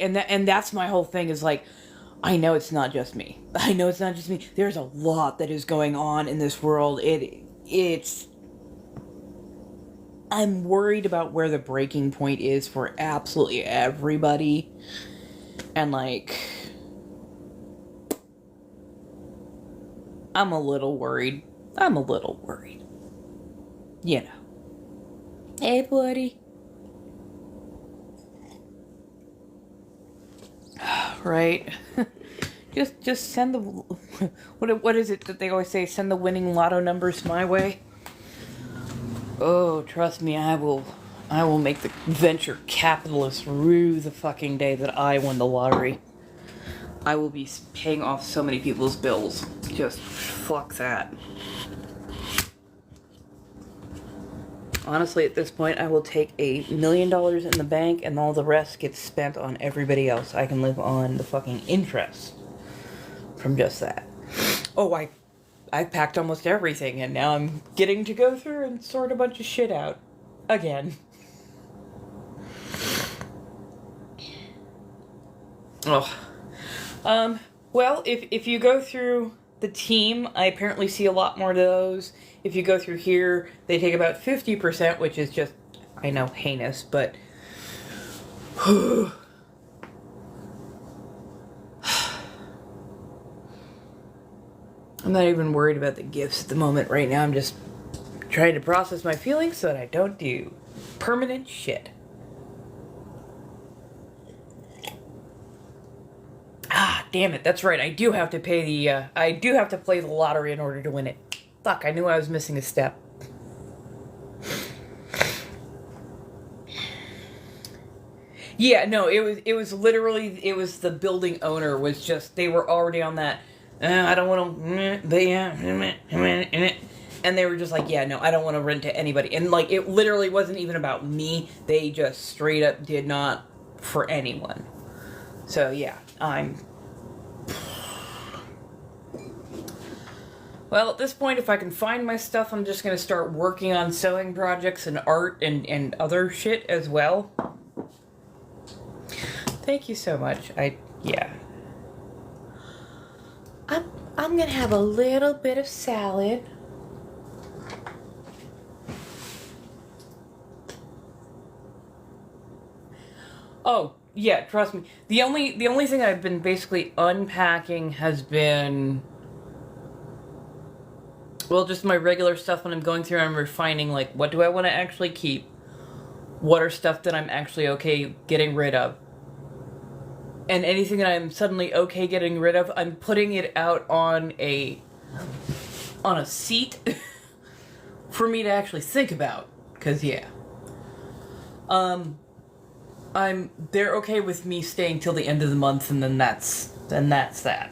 and that's my whole thing, is like, I know it's not just me. There's a lot that is going on in this world. It's I'm worried about where the breaking point is for absolutely everybody. And like, I'm a little worried. You know. Hey, buddy. Right. Just send the what is it that they always say? Send the winning lotto numbers my way. Oh, trust me, I will make the venture capitalists rue the fucking day that I won the lottery. I will be paying off so many people's bills. Just fuck that. Honestly, at this point, I will take $1 million in the bank and all the rest gets spent on everybody else. I can live on the fucking interest from just that. Oh, I packed almost everything and now I'm getting to go through and sort a bunch of shit out. Again. Oh. Well, if you go through the team, I apparently see a lot more of those. If you go through here, they take about 50%, which is just, I know, heinous, but... I'm not even worried about the gifts at the moment right now. I'm just trying to process my feelings so that I don't do permanent shit. Ah, damn it. That's right. I do have to pay the, I do have to play the lottery in order to win it. Fuck, I knew I was missing a step. Yeah, no, it was literally, it was the building owner was just, they were already on that, I don't want to, and they were just like, yeah, no, I don't want to rent to anybody. And like, it literally wasn't even about me. They just straight up did not for anyone. So yeah, well, at this point, if I can find my stuff, I'm just going to start working on sewing projects and art and other shit as well. Thank you so much. Yeah. I'm going to have a little bit of salad. Oh, yeah, trust me. The only thing I've been basically unpacking has been, well, just my regular stuff when I'm going through and I'm refining, like, what do I want to actually keep? What are stuff that I'm actually okay getting rid of? And anything that I'm suddenly okay getting rid of, I'm putting it out on a seat for me to actually think about. 'Cause yeah. They're okay with me staying till the end of the month and then that's that.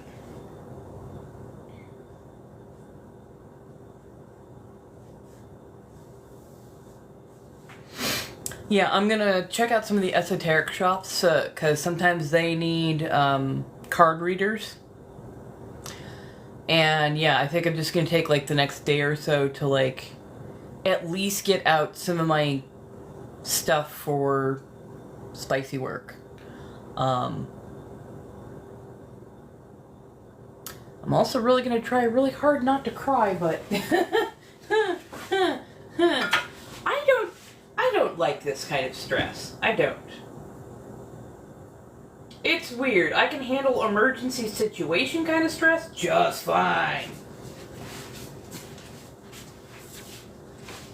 Yeah, I'm gonna check out some of the esoteric shops, because sometimes they need card readers. And yeah, I think I'm just gonna take like the next day or so to like at least get out some of my stuff for spicy work. I'm also really gonna try really hard not to cry, but I don't like this kind of stress. I don't. It's weird. I can handle emergency situation kind of stress just fine.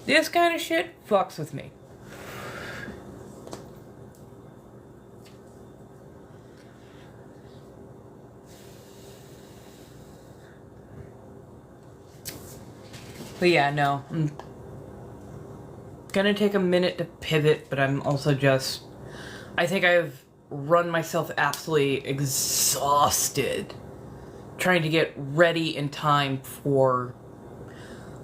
This kind of shit fucks with me. But yeah, no. I'm gonna take a minute to pivot, but I'm also just... I think I've run myself absolutely exhausted trying to get ready in time for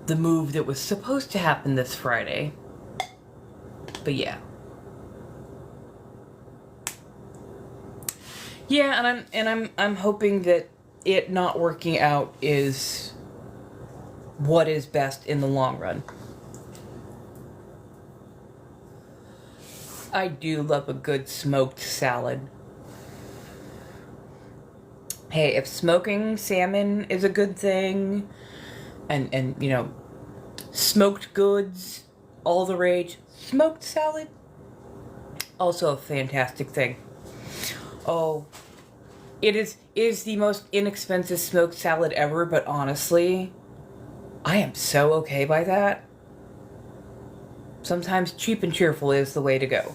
the move that was supposed to happen this Friday. But yeah. Yeah, and I'm hoping that it not working out is what is best in the long run. I do love a good smoked salad. Hey, if smoking salmon is a good thing, and you know, smoked goods, all the rage, Smoked salad, also a fantastic thing. Oh, it is the most inexpensive smoked salad ever, but honestly, I am so okay by that. Sometimes cheap and cheerful is the way to go.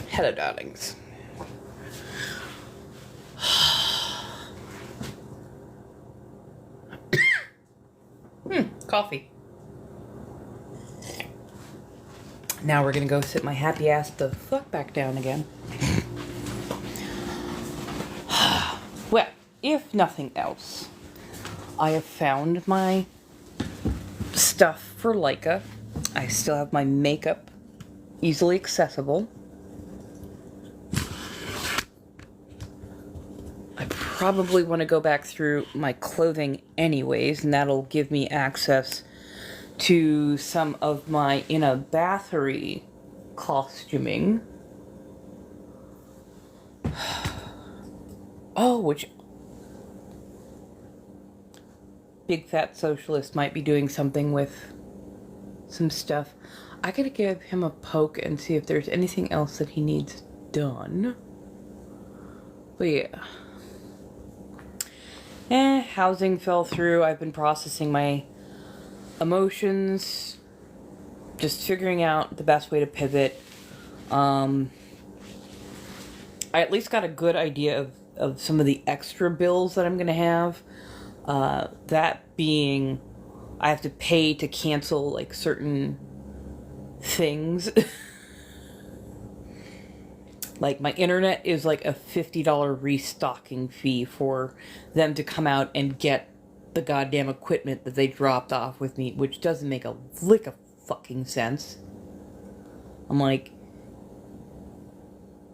Hello, darlings. Coffee. Now we're gonna go sit my happy ass the fuck back down again. Well, if nothing else, I have found my stuff for Leica. I still have my makeup easily accessible. I probably want to go back through my clothing anyways, and that'll give me access to some of my in a battery costuming. Oh, which big fat socialist might be doing something with some stuff. I gotta give him a poke and see if there's anything else that he needs done. But yeah. Housing fell through. I've been processing my emotions, just figuring out the best way to pivot. I at least got a good idea of some of the extra bills that I'm gonna have. That being, I have to pay to cancel like certain things. Like my internet is like a $50 restocking fee for them to come out and get the goddamn equipment that they dropped off with me, which doesn't make a lick of fucking sense. I'm like,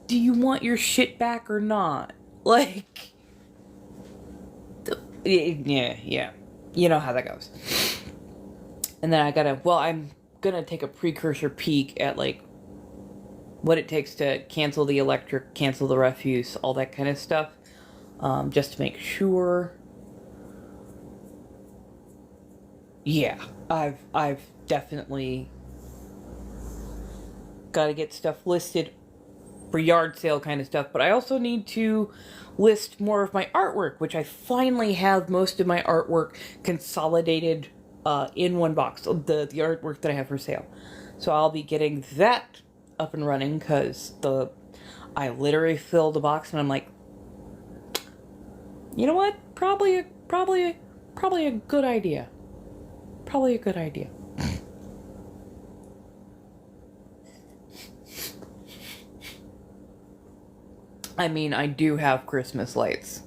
do you want your shit back or not? Like, yeah. You know how that goes. And then I'm gonna take a precursor peek at like what it takes to cancel the electric, cancel the refuse, all that kind of stuff, just to make sure. Yeah, I've definitely got to get stuff listed for yard sale kind of stuff, but I also need to list more of my artwork, which I finally have most of my artwork consolidated in one box, the artwork that I have for sale. So I'll be getting that up and running, because I literally filled the box and I'm like, you know what? Probably a good idea. Probably a good idea. I mean, I do have Christmas lights.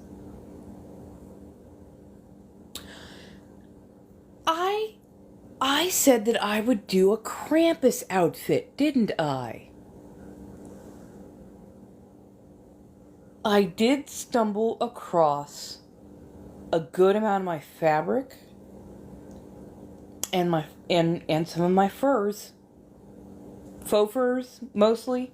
I said that I would do a Krampus outfit, didn't I? I did stumble across a good amount of my fabric and and some of my furs. Faux furs, mostly.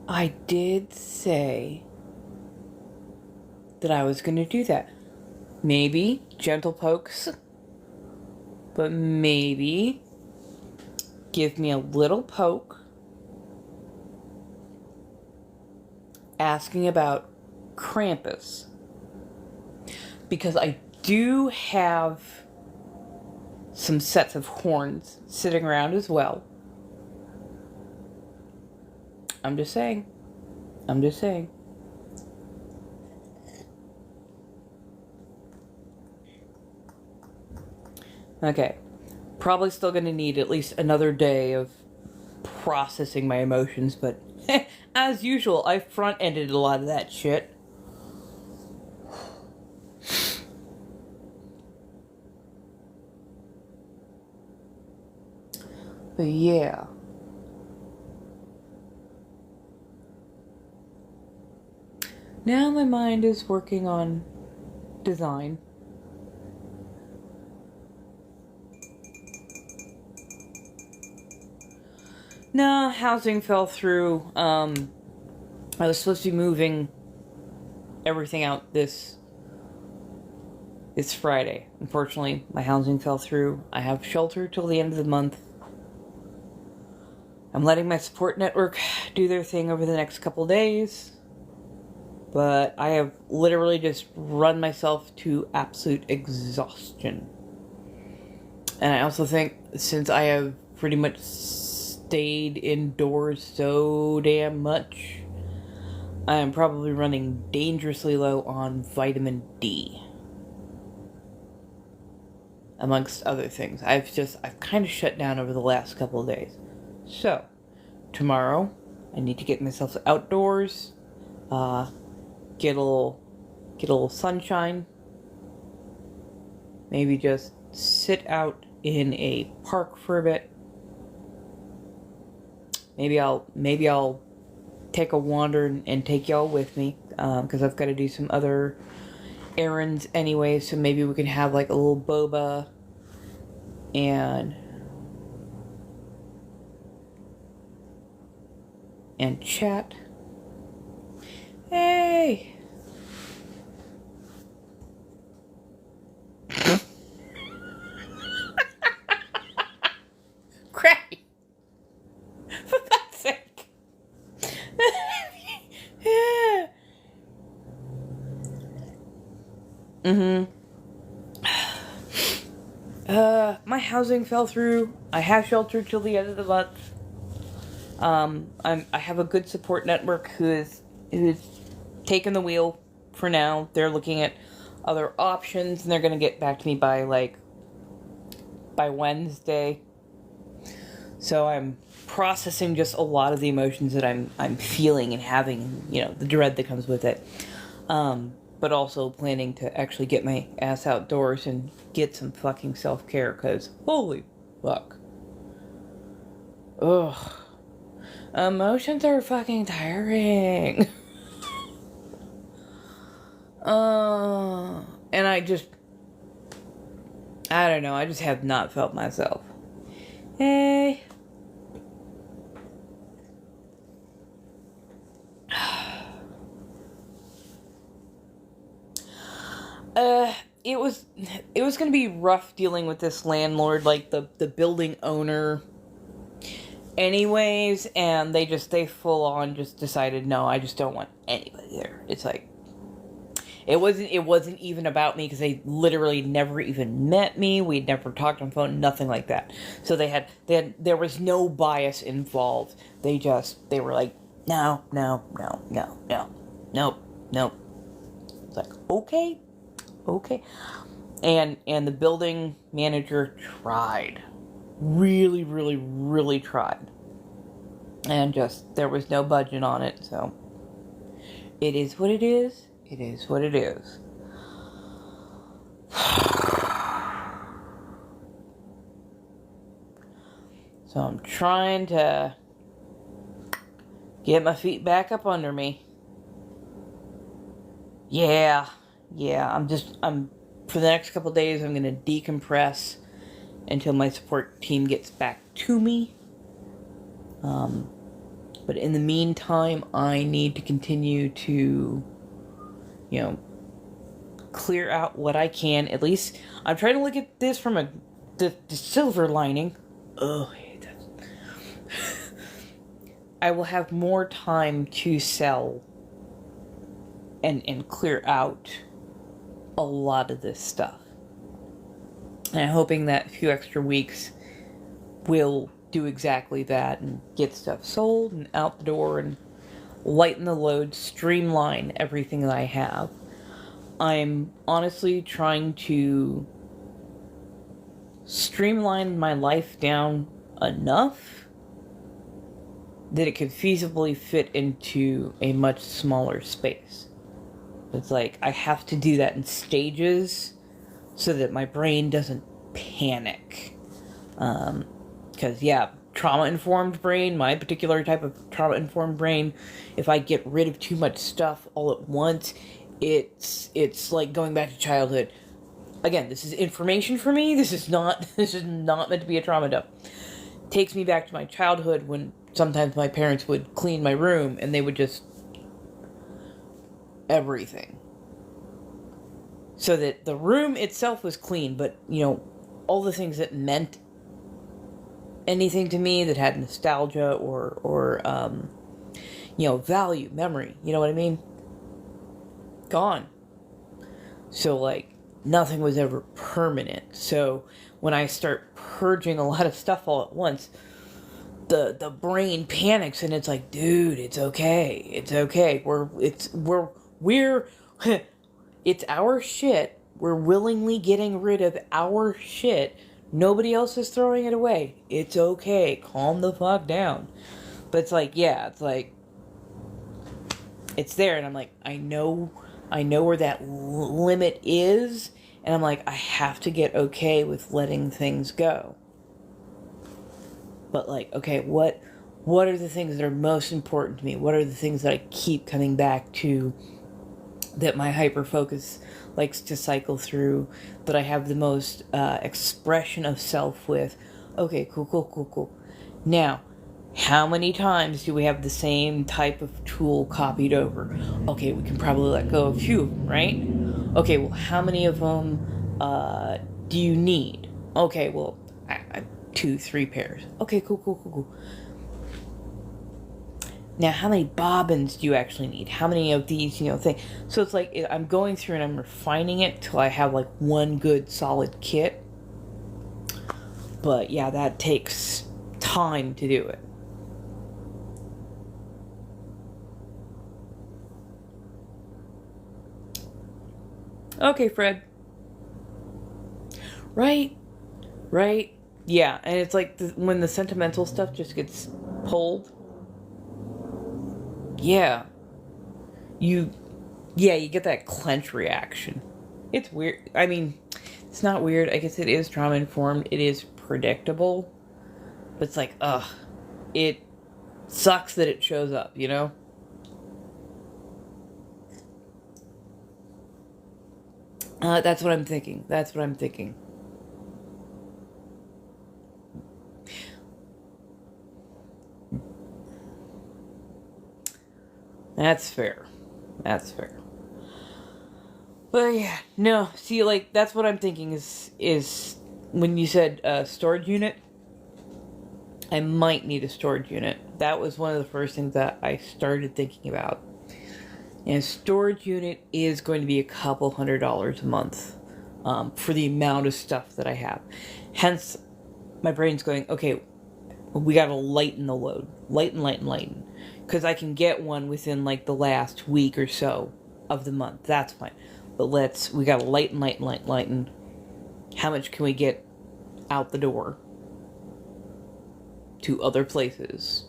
I did say that I was going to do that. Maybe gentle pokes, but maybe give me a little poke asking about Krampus. Because I do have some sets of horns sitting around as well. I'm just saying. Okay. Probably still going to need at least another day of processing my emotions, but as usual, I front-ended a lot of that shit. But yeah. Now my mind is working on design. No, housing fell through. I was supposed to be moving everything out this Friday. Unfortunately, my housing fell through. I have shelter till the end of the month. I'm letting my support network do their thing over the next couple days. But I have literally just run myself to absolute exhaustion. And I also think since I have pretty much stayed indoors so damn much, I am probably running dangerously low on vitamin D. Amongst other things. I've kind of shut down over the last couple of days. So, tomorrow, I need to get myself outdoors, get a little sunshine, maybe just sit out in a park for a bit. Maybe I'll take a wander and take y'all with me, because I've got to do some other errands anyway, so maybe we can have like a little boba and chat. Hey! Crappy! For God's sake! Yeah. My housing fell through. I have shelter till the end of the month. I have a good support network who's taken the wheel for now. They're looking at other options, and they're gonna get back to me by Wednesday. So I'm processing just a lot of the emotions that I'm feeling and having, the dread that comes with it. But also planning to actually get my ass outdoors and get some fucking self-care, because holy fuck. Ugh. Emotions are fucking tiring. And I don't know, I just have not felt myself. Hey. It was gonna be rough dealing with this landlord, like the building owner anyways, and they full on just decided, no, I just don't want anybody there. It's like, it wasn't even about me, because they literally never even met me. We'd never talked on phone, nothing like that. So there was no bias involved. They were like, no. It's like, okay. And the building manager tried. Really, really, really tried. And there was no budget on it, so it is what it is. It is what it is. So I'm trying to get my feet back up under me. Yeah, I'm for the next couple days, I'm going to decompress until my support team gets back to me. But in the meantime, I need to continue to, clear out what I can. At least, I'm trying to look at this from the silver lining. Oh, I hate that. I will have more time to sell and clear out a lot of this stuff. And I'm hoping that a few extra weeks will do exactly that and get stuff sold and out the door and lighten the load, streamline everything that I have. I'm honestly trying to streamline my life down enough that it could feasibly fit into a much smaller space. It's like, I have to do that in stages so that my brain doesn't panic. Because, trauma-informed brain, my particular type of trauma-informed brain, if I get rid of too much stuff all at once, it's like going back to childhood. Again, this is information for me. This is not meant to be a trauma dump. Takes me back to my childhood when sometimes my parents would clean my room and they would just everything. So that the room itself was clean, but, all the things that meant anything to me, that had nostalgia or value, memory, you know what I mean? Gone. So, like, nothing was ever permanent. So, when I start purging a lot of stuff all at once, the brain panics and it's like, dude, it's okay. It's okay. We're it's our shit. We're willingly getting rid of our shit. Nobody else is throwing it away. It's okay. Calm the fuck down. But it's like, it's there, and I'm like, I know where that limit is, and I'm like, I have to get okay with letting things go. But like, okay, what are the things that are most important to me? What are the things that I keep coming back to, that my hyper focus likes to cycle through, that I have the most expression of self with? Okay, cool. Now, how many times do we have the same type of tool copied over? Okay, we can probably let go of a few of them, right? Okay, well, how many of them do you need? Okay, well, I 2-3 pairs. Okay, cool. Now, how many bobbins do you actually need? How many of these, things? So it's like, I'm going through and I'm refining it till I have like one good solid kit. But yeah, that takes time to do it. Okay, Fred. Right. Yeah, and it's like when the sentimental stuff just gets pulled. Yeah. You get that clench reaction. It's weird. I mean, it's not weird. I guess it is trauma informed. It is predictable. But it's like, it sucks that it shows up, That's what I'm thinking. That's fair. But yeah, no. See, like, that's what I'm thinking is when you said storage unit, I might need a storage unit. That was one of the first things that I started thinking about. And a storage unit is going to be a couple $100s a month for the amount of stuff that I have. Hence, my brain's going, okay, we gotta lighten the load. Lighten. Because I can get one within like the last week or so of the month. That's fine. But we gotta lighten. How much can we get out the door to other places?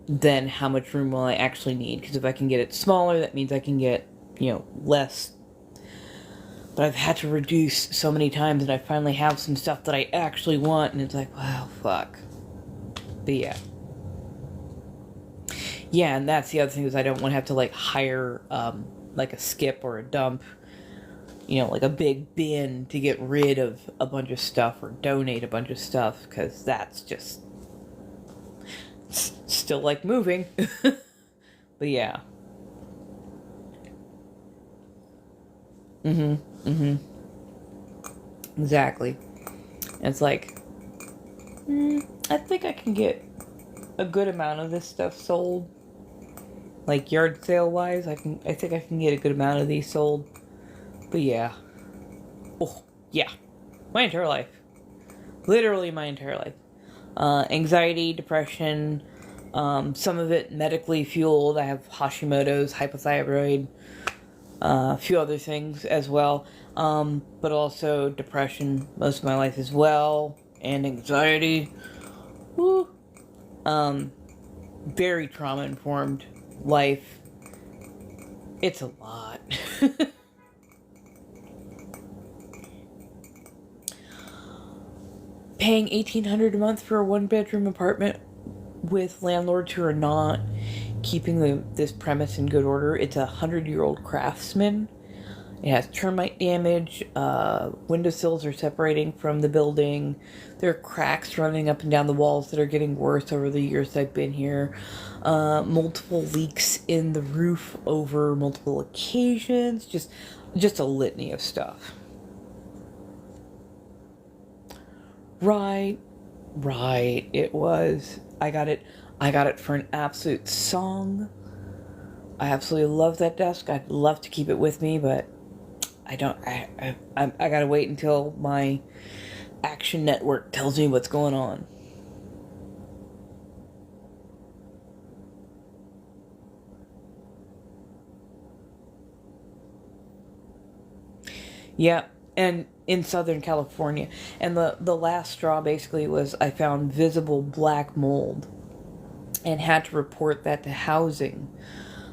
Then how much room will I actually need? Because if I can get it smaller, that means I can get, less. But I've had to reduce so many times, and I finally have some stuff that I actually want, and it's like, wow, fuck. But yeah. Yeah, and that's the other thing, is I don't want to have to, like, hire, like, a skip or a dump, like a big bin to get rid of a bunch of stuff or donate a bunch of stuff, because that's just still like moving. But yeah. Exactly. It's like, I think I can get a good amount of this stuff sold. Like, yard sale wise, I think I can get a good amount of these sold. But yeah. Oh, yeah. My entire life. Literally my entire life. Anxiety, depression, some of it medically fueled. I have Hashimoto's, hypothyroid, a few other things as well. But also depression most of my life as well, and anxiety. Woo. Very trauma-informed life. It's a lot. Paying $1,800 a month for a one-bedroom apartment with landlords who are not keeping this premise in good order. It's a 100-year-old craftsman, It has termite damage. Windowsills are separating from the building. There are cracks running up and down the walls that are getting worse over the years I've been here. Multiple leaks in the roof over multiple occasions. Just a litany of stuff. Right. It was. I got it for an absolute song. I absolutely love that desk. I'd love to keep it with me, but I don't. I gotta wait until my Action Network tells me what's going on. Yeah, and in Southern California, and the last straw basically was I found visible black mold, and had to report that to housing.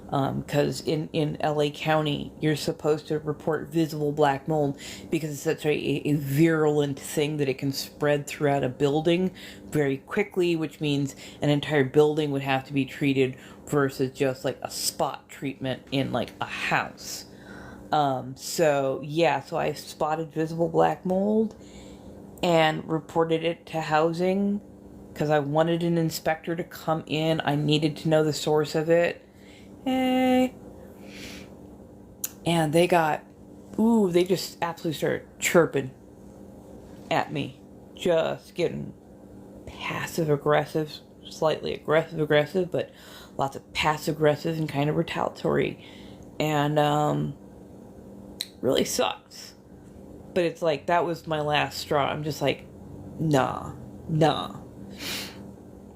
Because in LA County, you're supposed to report visible black mold because it's such a virulent thing that it can spread throughout a building very quickly, which means an entire building would have to be treated versus just like a spot treatment in like a house. So I spotted visible black mold and reported it to housing because I wanted an inspector to come in. I needed to know the source of it. And they just absolutely started chirping at me. Just getting passive aggressive, slightly aggressive, but lots of passive aggressive and kind of retaliatory. And, really sucks. But it's like, that was my last straw. I'm just like, nah.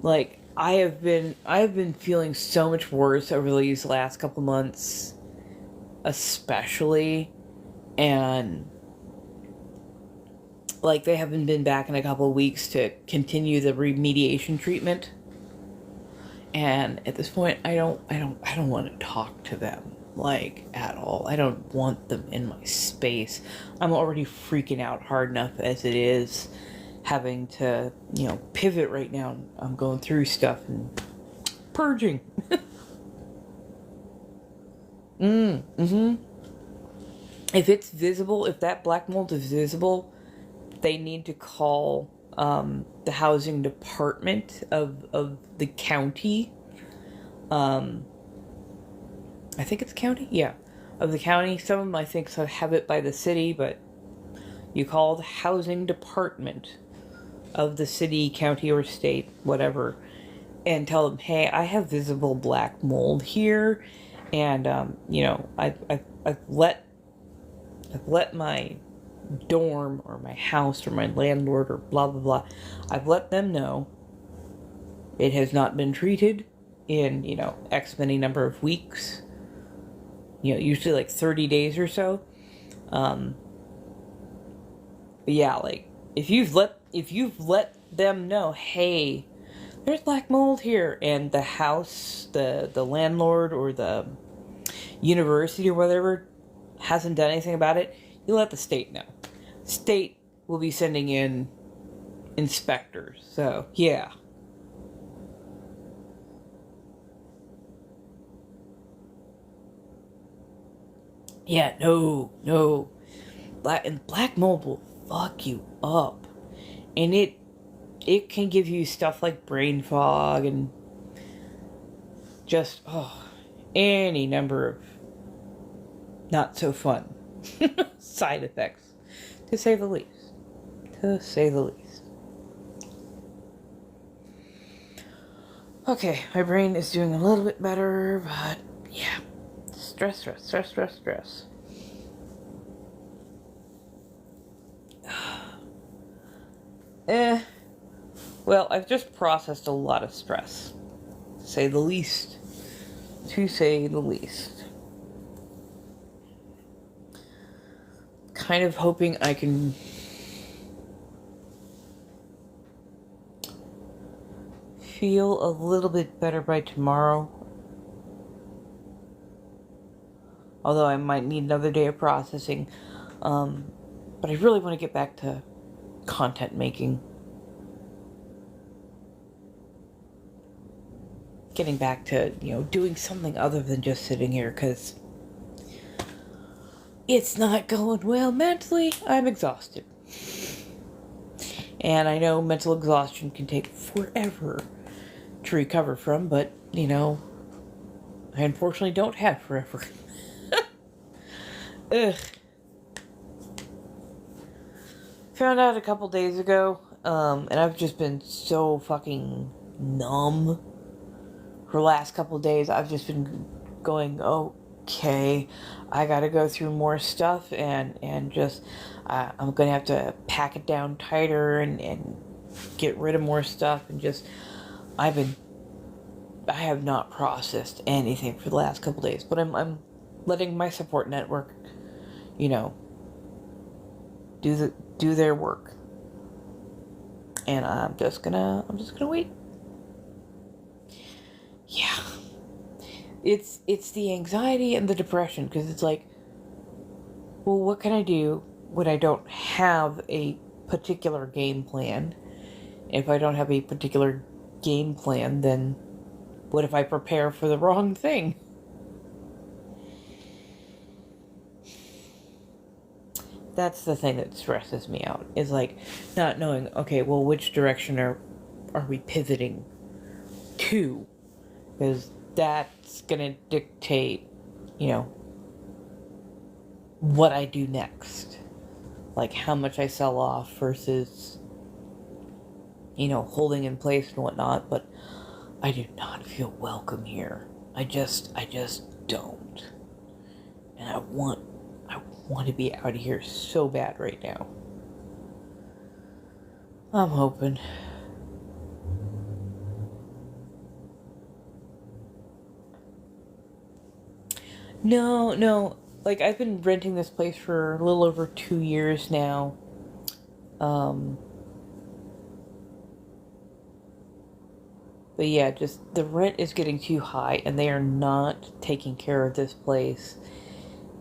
Like, I have been feeling so much worse over these last couple months, especially, and like they haven't been back in a couple of weeks to continue the remediation treatment. And at this point, I don't want to talk to them like at all. I don't want them in my space. I'm already freaking out hard enough as it is, having to, pivot right now. I'm going through stuff and purging. If it's visible, if that black mold is visible, they need to call the housing department of the county. I think it's county? Yeah. Of the county. Some of them I think have it by the city, but you call the housing department of the city, county, or state, whatever, and tell them, hey, I have visible black mold here, and I've let my dorm or my house or my landlord or blah blah blah. I've let them know it has not been treated in X many number of weeks. Usually like 30 days or so. But yeah, like if you've let them know, hey, there's black mold here, and the house, the landlord or the university or whatever hasn't done anything about it, you let the state know. State will be sending in inspectors. So yeah. Yeah, no. Black mold will fuck you up. And it can give you stuff like brain fog and just any number of not so fun side effects, to say the least. Okay, my brain is doing a little bit better, but yeah. Stress. Well, I've just processed a lot of stress. To say the least. Kind of hoping I can feel a little bit better by tomorrow. Although I might need another day of processing. But I really want to get back to content making. Getting back to, doing something other than just sitting here, because it's not going well mentally. I'm exhausted. And I know mental exhaustion can take forever to recover from, but, you know, I unfortunately don't have forever. Ugh. Found out a couple days ago, and I've just been so fucking numb for the last couple days. I've just been going, okay, I gotta go through more stuff, and just, I'm gonna have to pack it down tighter and get rid of more stuff, and just, I have not processed anything for the last couple days, but I'm letting my support network, you know, do their work. And I'm just gonna wait. Yeah. It's the anxiety and the depression, because it's like, well, what can I do when I don't have a particular game plan? If I don't have a particular game plan, then what if I prepare for the wrong thing? That's the thing that stresses me out, is like not knowing, okay, well, which direction are we pivoting to? Because that's gonna dictate, you know, what I do next. Like how much I sell off versus, you know, holding in place and whatnot. But I do not feel welcome here. I just don't. And I want to be out of here so bad right now. I'm hoping. No. Like, I've been renting this place for a little over 2 years now. But yeah, just the rent is getting too high, and they are not taking care of this place.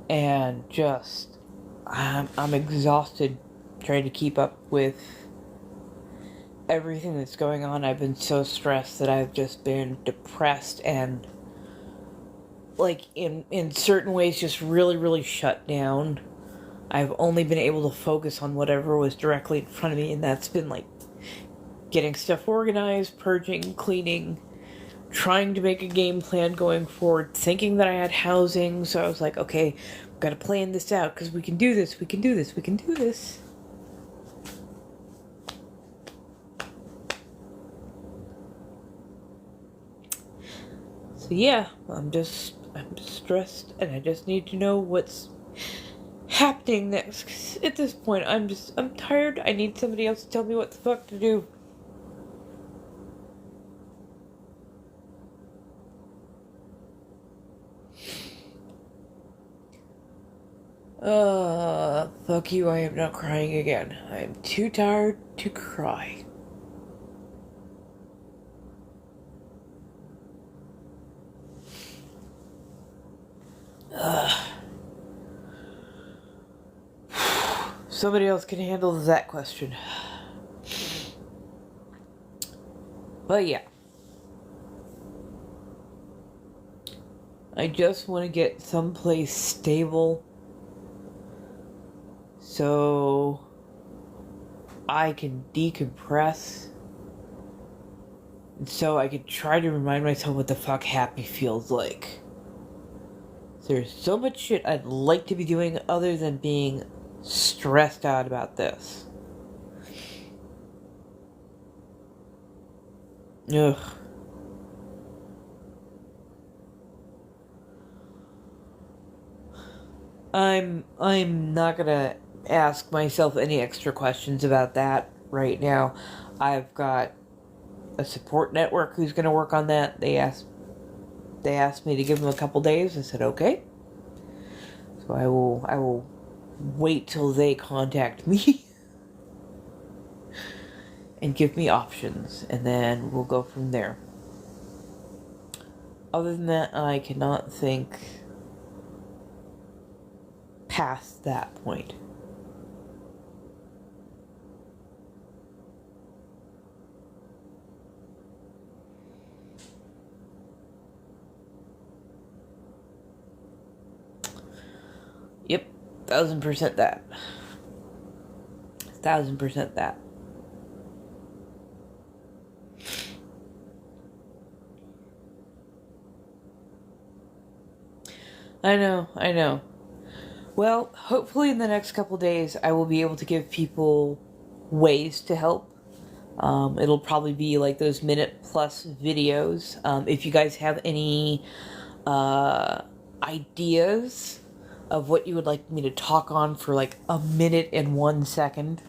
And just, I'm exhausted trying to keep up with everything that's going on. I've been so stressed that I've just been depressed and, like, in certain ways, just really, really shut down. I've only been able to focus on whatever was directly in front of me, and that's been, like, getting stuff organized, purging, cleaning, trying to make a game plan going forward, thinking that I had housing, so I was like, okay, I've got to plan this out, because we can do this, we can do this, we can do this. So yeah, I'm stressed, and I just need to know what's happening next. 'Cause at this point, I'm tired. I need somebody else to tell me what the fuck to do. Fuck you, I am not crying again. I am too tired to cry. Somebody else can handle that question. But yeah. I just want to get someplace stable so I can decompress. And so I can try to remind myself what the fuck happy feels like. There's so much shit I'd like to be doing other than being stressed out about this. Ugh. I'm not gonna ask myself any extra questions about that right now. I've got a support network who's gonna work on that. They asked me to give them a couple days. I said okay. So I will wait till they contact me and give me options, and then we'll go from there. Other than that, I cannot think past that point. Yep, 1000% that. 1000% that. I know. Well, hopefully in the next couple days I will be able to give people ways to help. It'll probably be like those minute plus videos. If you guys have any ideas of what you would like me to talk on for like a minute and 1 second,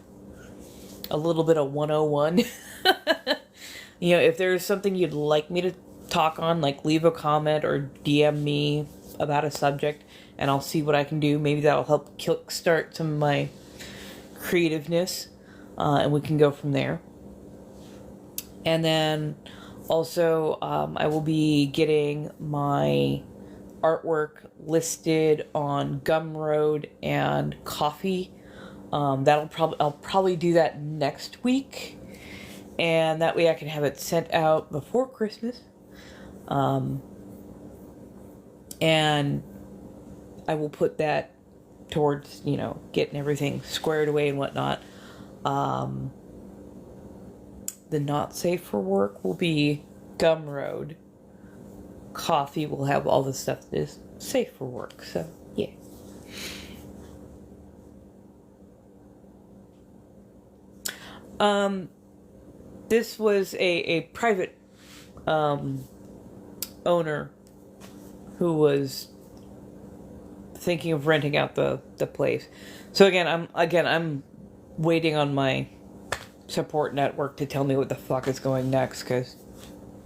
a little bit of 101. You know, if there's something you'd like me to talk on, like leave a comment or DM me about a subject, and I'll see what I can do. Maybe that'll help kickstart some of my creativeness, and we can go from there. And then also, I will be getting my artwork listed on Gumroad and Coffee. I'll probably do that next week, and that way I can have it sent out before Christmas. And I will put that towards, you know, getting everything squared away and whatnot. The not safe for work will be Gumroad. Coffee will have all the stuff that is safe for work. So, yeah. This was a private owner who was thinking of renting out the place. So again, I'm waiting on my support network to tell me what the fuck is going next, because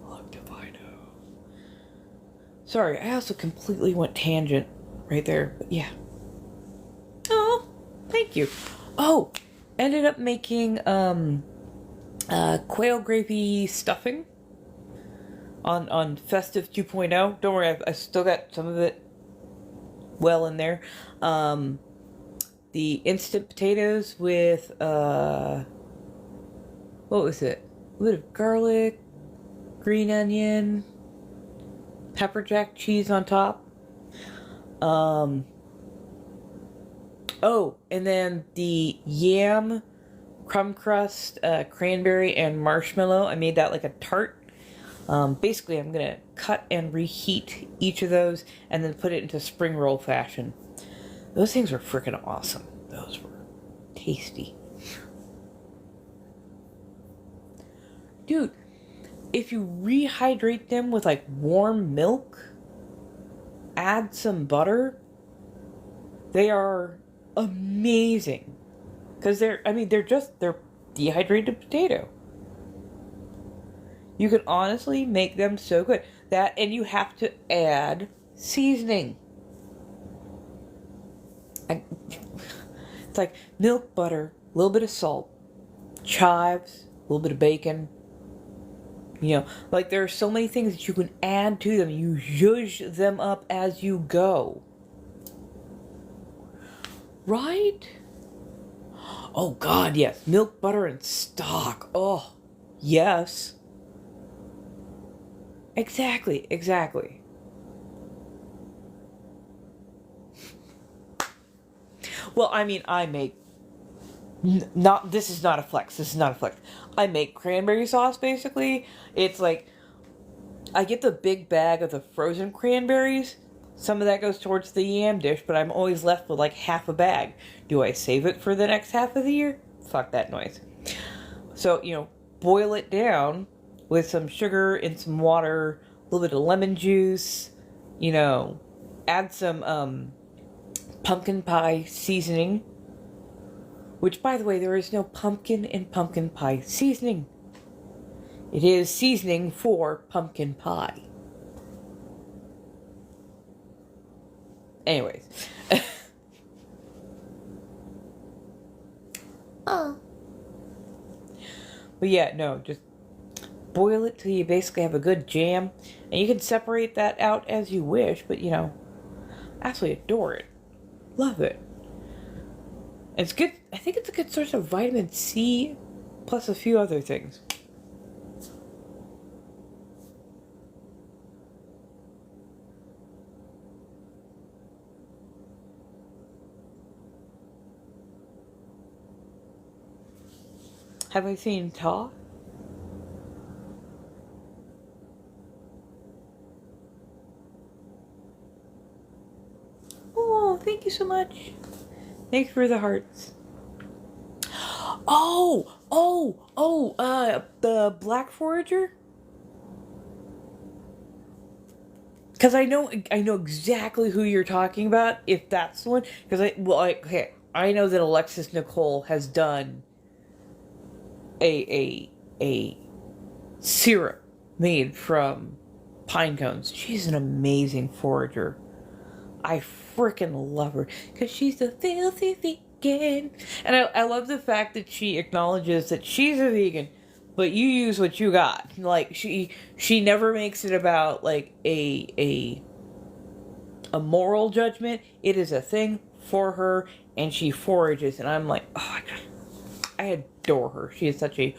fuck if I know. Sorry, I also completely went tangent right there, but yeah. Oh, thank you. Oh, ended up making quail gravy stuffing on Festive 2.0. Don't worry, I still got some of it well in there. The instant potatoes with what was it? A bit of garlic, green onion, pepper jack cheese on top. Oh, and then the yam, crumb crust, cranberry, and marshmallow. I made that like a tart. Basically, I'm going to cut and reheat each of those and then put it into spring roll fashion. Those things were freaking awesome. Those were tasty. Dude, if you rehydrate them with like warm milk, add some butter, they are amazing. Because they're dehydrated potato. You can honestly make them so good. That, and you have to add seasoning. It's like milk, butter, a little bit of salt, chives, a little bit of bacon. You know, like there are so many things that you can add to them. You zhuzh them up as you go. Right? Oh God, yes. Milk, butter, and stock. Oh, yes. Exactly. Well, I mean, I make... This is not a flex. I make cranberry sauce, basically. It's like... I get the big bag of the frozen cranberries. Some of that goes towards the yam dish, but I'm always left with like half a bag. Do I save it for the next half of the year? Fuck that noise. So, you know, boil it down with some sugar and some water, a little bit of lemon juice, you know, add some pumpkin pie seasoning, which, by the way, there is no pumpkin in pumpkin pie seasoning. It is seasoning for pumpkin pie. Anyways. Oh. But yeah, no, just boil it till you basically have a good jam. And you can separate that out as you wish, but you know, absolutely adore it. Love it. It's good. I think it's a good source of vitamin C, plus a few other things. Have I seen talk? Oh, thank you so much. Thanks for the hearts. The Black Forager? Because I know exactly who you're talking about, if that's the one. Because okay, I know that Alexis Nicole has done a syrup made from pine cones. She's an amazing forager. I freaking love her because she's a filthy vegan, and I love the fact that she acknowledges that she's a vegan, but you use what you got. Like she never makes it about like a moral judgment. It is a thing for her, and she forages, and I'm like, oh, I adore her. She is such a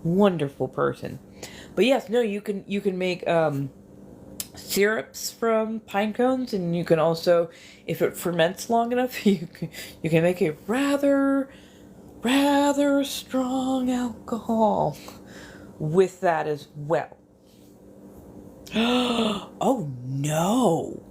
wonderful person. But yes, no, you can make syrups from pine cones, and you can also, if it ferments long enough, you can make a rather strong alcohol with that as well. Oh no.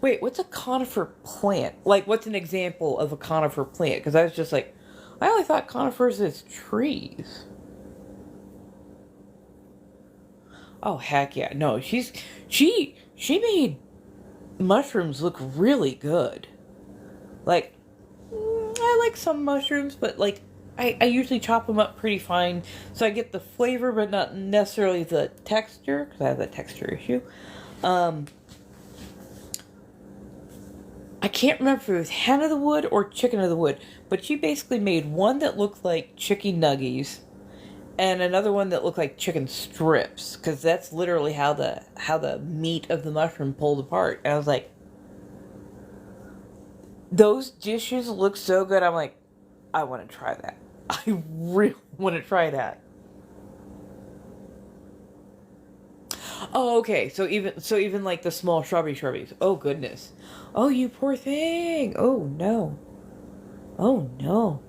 Wait, what's a conifer plant? Like, what's an example of a conifer plant? Because I was just like, I only thought conifers is trees. Oh heck yeah! No, she made mushrooms look really good. Like, I like some mushrooms, but like I usually chop them up pretty fine, so I get the flavor, but not necessarily the texture, because I have that texture issue. I can't remember if it was hen of the wood or chicken of the wood, but she basically made one that looked like chicken nuggies, and another one that looked like chicken strips, because that's literally how the meat of the mushroom pulled apart. And I was like, those dishes look so good. I'm like, I want to try that. I really want to try that. Oh, okay. So even like the small shrubbies. Oh goodness. Oh, you poor thing. Oh no. Oh no.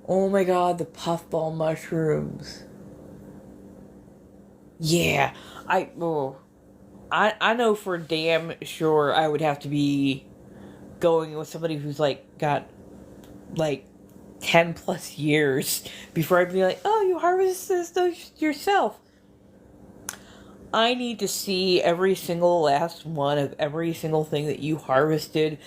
Oh my god, the puffball mushrooms. Yeah. I know for damn sure I would have to be going with somebody who's like got like 10 plus years before I'd be like, oh, you harvested those yourself. I need to see every single last one of every single thing that you harvested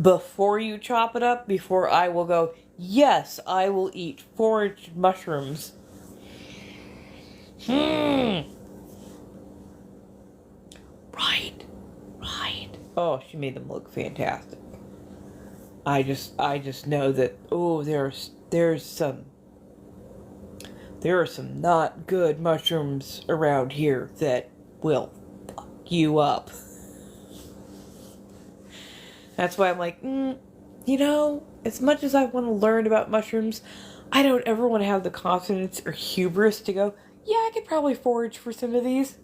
before you chop it up, before I will go, yes, I will eat foraged mushrooms. Hmm. Right. Oh, she made them look fantastic. I just know that, oh, there are some not good mushrooms around here that will fuck you up. That's why I'm like, as much as I want to learn about mushrooms, I don't ever want to have the confidence or hubris to go, yeah, I could probably forage for some of these.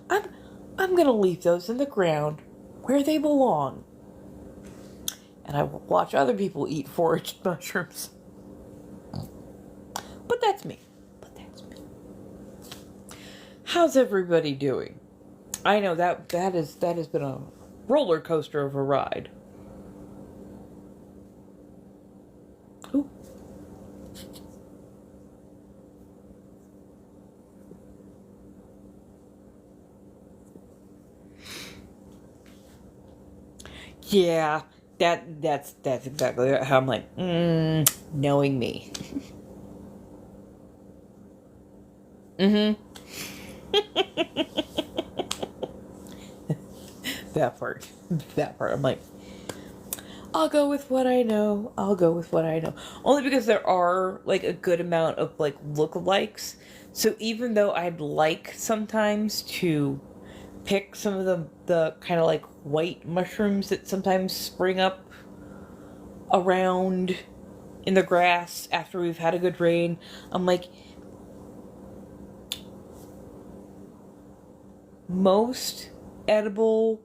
No. I'm gonna leave those in the ground where they belong. And I will watch other people eat foraged mushrooms. But that's me. How's everybody doing? I know that has been a roller coaster of a ride. Ooh. Yeah, that's exactly how I'm like, knowing me. Mm-hmm. That part. I'm like, I'll go with what I know. Only because there are like a good amount of like lookalikes. So even though I'd like sometimes to pick some of the kind of like white mushrooms that sometimes spring up around in the grass after we've had a good rain, I'm like, most edible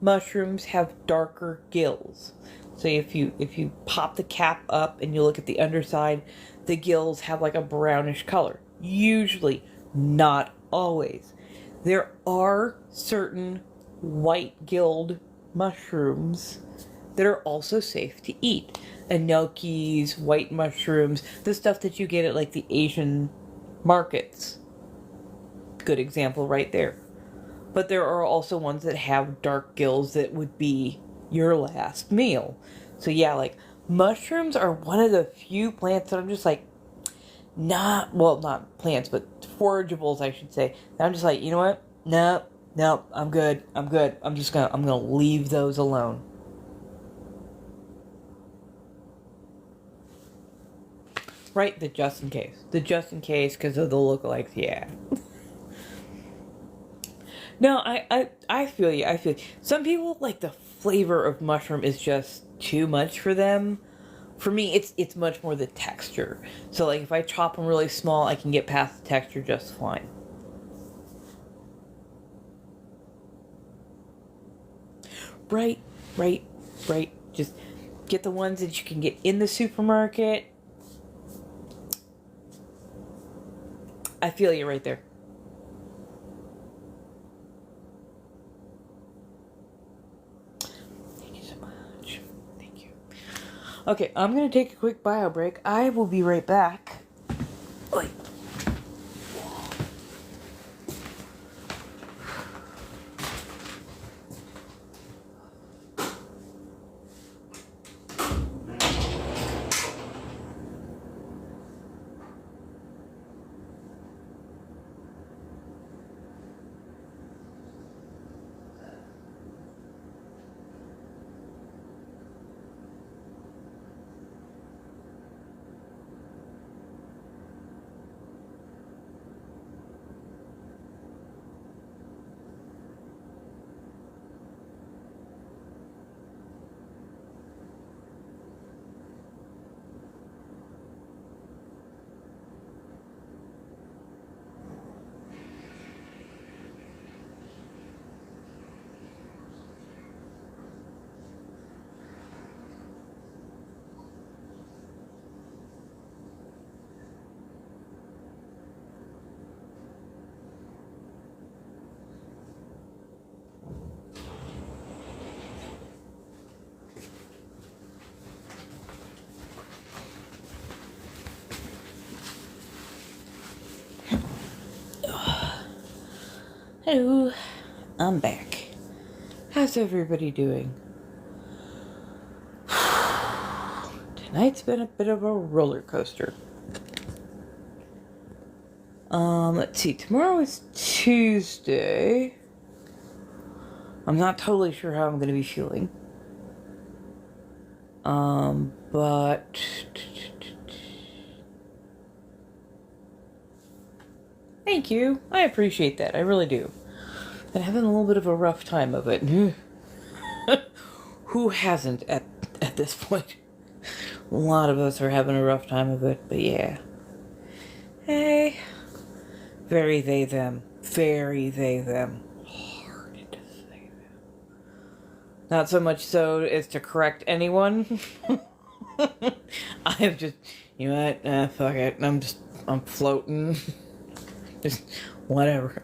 mushrooms have darker gills. So if you pop the cap up and you look at the underside, the gills have like a brownish color. Usually, not always. There are certain white-gilled mushrooms that are also safe to eat. Anokis, white mushrooms, the stuff that you get at like the Asian markets. Good example right there. But there are also ones that have dark gills that would be your last meal. So yeah, like mushrooms are one of the few plants that I'm just like, not plants, but forageables, I should say. And I'm just like, you know what? No, I'm good. I'm gonna leave those alone. Right, the just in case. The just in case because of the lookalikes, yeah. No, I feel you. I feel you. Some people, like, the flavor of mushroom is just too much for them. For me, it's much more the texture. So, like, if I chop them really small, I can get past the texture just fine. Right, right, right. Just get the ones that you can get in the supermarket. I feel you right there. Okay, I'm going to take a quick bio break. I will be right back. Oy. Hello, I'm back. How's everybody doing? Tonight's been a bit of a roller coaster. Let's see, tomorrow is Tuesday. I'm not totally sure how I'm going to be feeling. But thank you. I appreciate that. I really do. Been having a little bit of a rough time of it. Who hasn't at this point? A lot of us are having a rough time of it, but yeah. Hey. Very they, them. Very they, them. Hard to say them. Not so much so as to correct anyone. I'm just, you know what? Fuck it. I'm floating. Just whatever.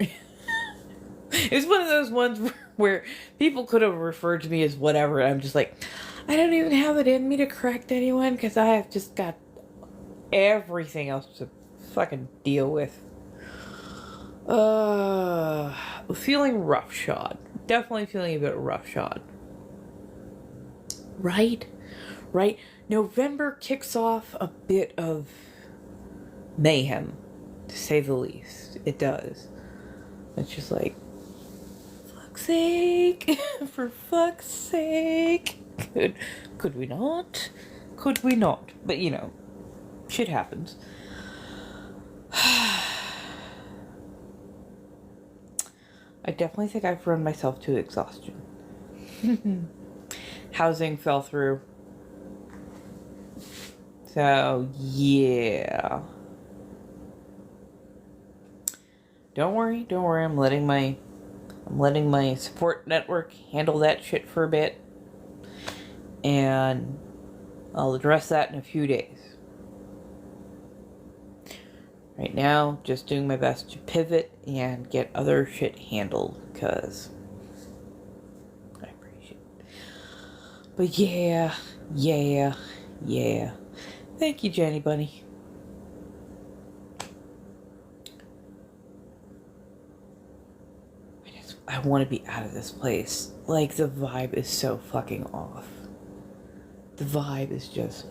It's one of those ones where people could have referred to me as whatever. I'm just like, I don't even have it in me to correct anyone because I have just got everything else to fucking deal with. Feeling roughshod. Definitely feeling a bit roughshod. Right? November kicks off a bit of mayhem, to say the least. It does. It's just like, fuck's sake. For fuck's sake. Could we not? Could we not? But, you know, shit happens. I definitely think I've run myself to exhaustion. Housing fell through. So, yeah. Don't worry. I'm letting I'm letting my support network handle that shit for a bit. And I'll address that in a few days. Right now, just doing my best to pivot and get other shit handled, because I appreciate it. But yeah. Thank you, Jenny Bunny. I want to be out of this place. Like, the vibe is so fucking off. The vibe is just...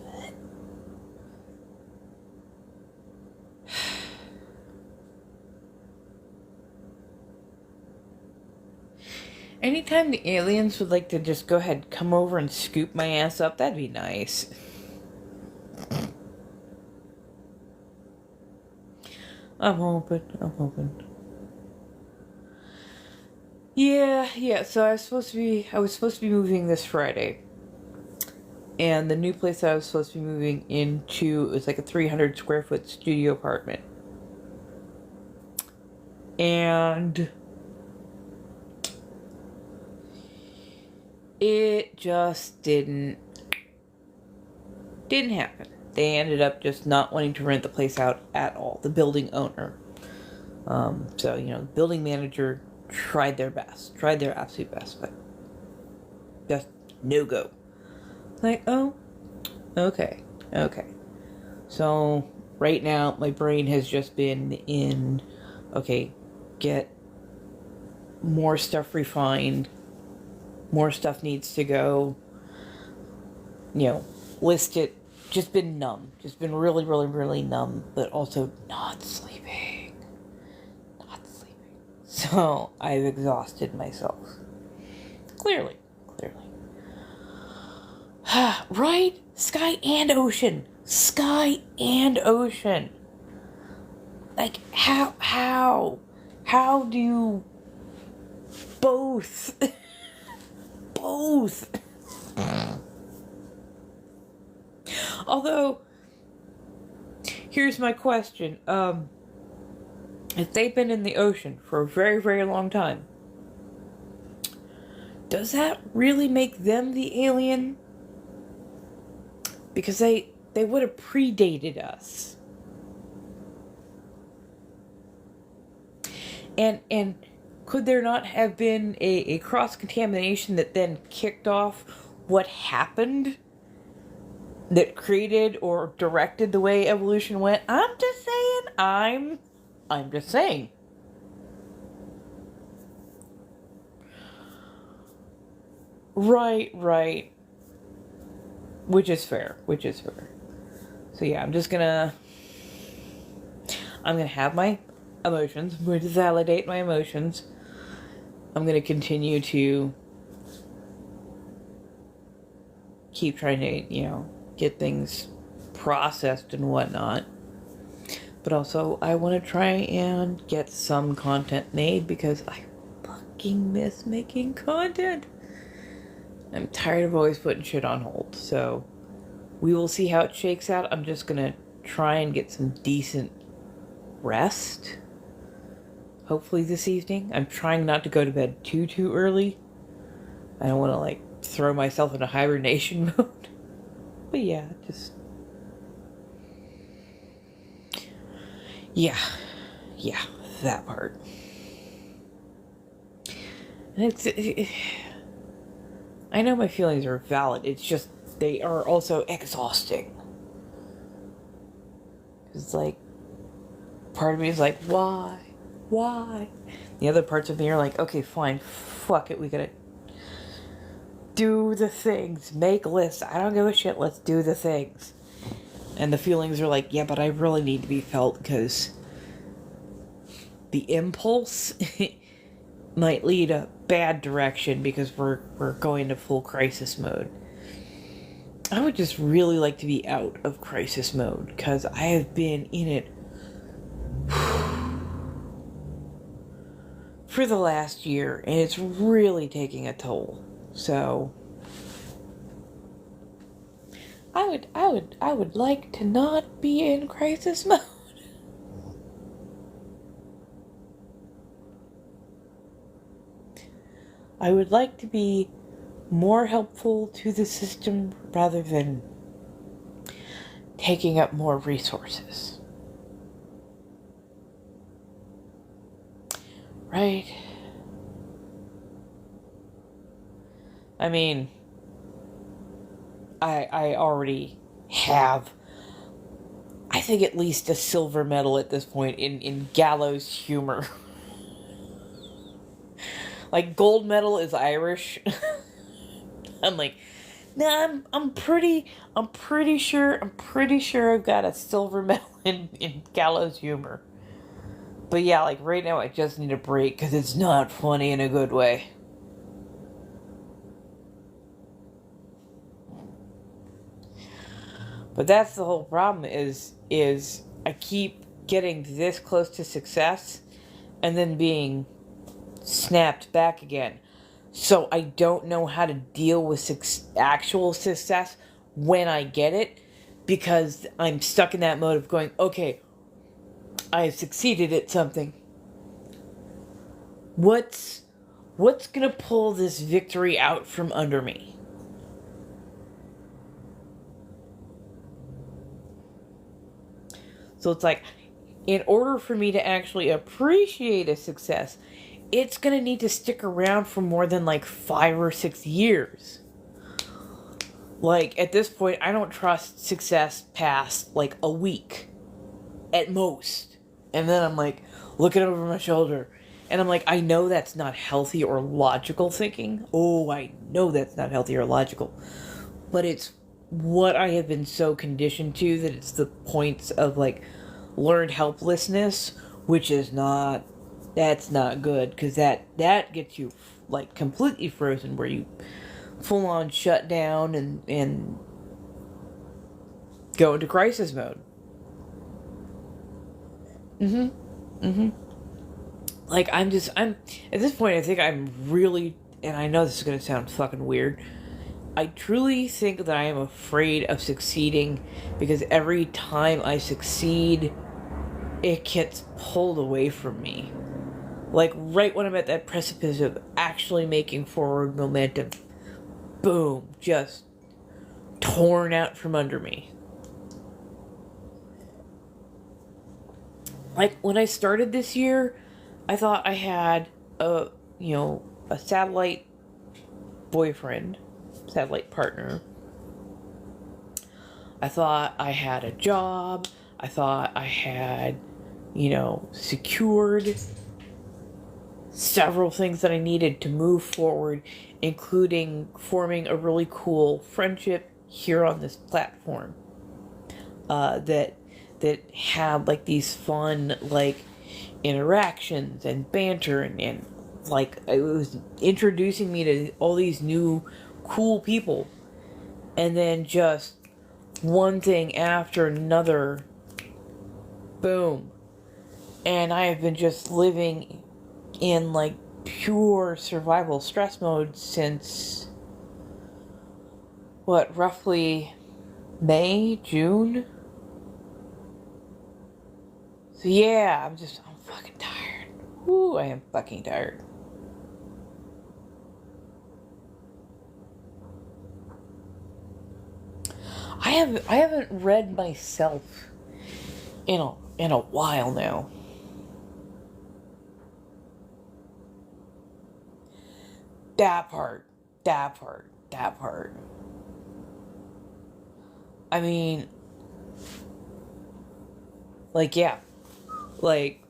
Anytime the aliens would like to just go ahead, come over and scoop my ass up, that'd be nice. I'm hoping. Yeah, so I was supposed to be moving this Friday. And the new place I was supposed to be moving into was like a 300 square foot studio apartment. And it just didn't happen. They ended up just not wanting to rent the place out at all, the building owner. So, the building manager tried their absolute best, but just no go. Like, oh, okay. So, right now, my brain has just been in, okay, get more stuff refined, more stuff needs to go, list it, just been numb, just been really, really, really numb, but also not sleeping. So, I've exhausted myself. Clearly. Right? Sky and ocean. Like, how do you both? Both. Although, here's my question. If they've been in the ocean for a very, very long time, does that really make them the alien? Because they would have predated us. And could there not have been a cross-contamination that then kicked off what happened? That created or directed the way evolution went? I'm just saying. I'm just saying. Right. Which is fair. So yeah, I'm gonna have my emotions. I'm going to validate my emotions. I'm gonna continue to keep trying to, get things processed and whatnot. But also, I want to try and get some content made because I fucking miss making content. I'm tired of always putting shit on hold. So, we will see how it shakes out. I'm just going to try and get some decent rest. Hopefully this evening. I'm trying not to go to bed too early. I don't want to, throw myself into hibernation mode. But yeah, just... Yeah, that part. And I know my feelings are valid, it's just, they are also exhausting. It's part of me is why? The other parts of me are okay, fine, fuck it, we gotta do the things, make lists, I don't give a shit, let's do the things. And the feelings are yeah, but I really need to be felt because the impulse might lead a bad direction because we're going to full crisis mode. I would just really like to be out of crisis mode because I have been in it for the last year and it's really taking a toll. So I would like to not be in crisis mode. I would like to be more helpful to the system rather than taking up more resources. Right? I mean, I already have, I think, at least a silver medal at this point in gallows humor. Like, gold medal is Irish. I'm like, nah, I'm pretty sure I've got a silver medal in gallows humor. But yeah, like right now I just need a break because it's not funny in a good way. But that's the whole problem is I keep getting this close to success and then being snapped back again. So I don't know how to deal with actual success when I get it because I'm stuck in that mode of going, okay, I have succeeded at something. What's gonna pull this victory out from under me? So it's like, in order for me to actually appreciate a success, it's gonna need to stick around for more than like 5 or 6 years. Like, at this point, I don't trust success past like a week at most. And then I'm like, looking over my shoulder. And I'm like, I know that's not healthy or logical thinking. Oh, I know that's not healthy or logical. But it's what I have been so conditioned to that it's the points of like learned helplessness, which is not, that's not good. Because that gets you like completely frozen where you full on shut down and go into crisis mode. Like, I'm at this point, I think I'm really, and I know this is going to sound fucking weird, I truly think that I am afraid of succeeding because every time I succeed, it gets pulled away from me. Like, right when I'm at that precipice of actually making forward momentum, boom, just torn out from under me. Like, when I started this year, I thought I had a satellite boyfriend, satellite partner. I thought I had a job. I thought I had, secured several things that I needed to move forward, including forming a really cool friendship here on this platform. That had like these fun like interactions and banter and like it was introducing me to all these new cool people, and then just one thing after another, boom, and I have been just living in like pure survival stress mode since roughly May, June. So yeah, I'm fucking tired. Woo, I am fucking tired. I haven't read myself in a while now. That part. I mean, like, yeah. Like,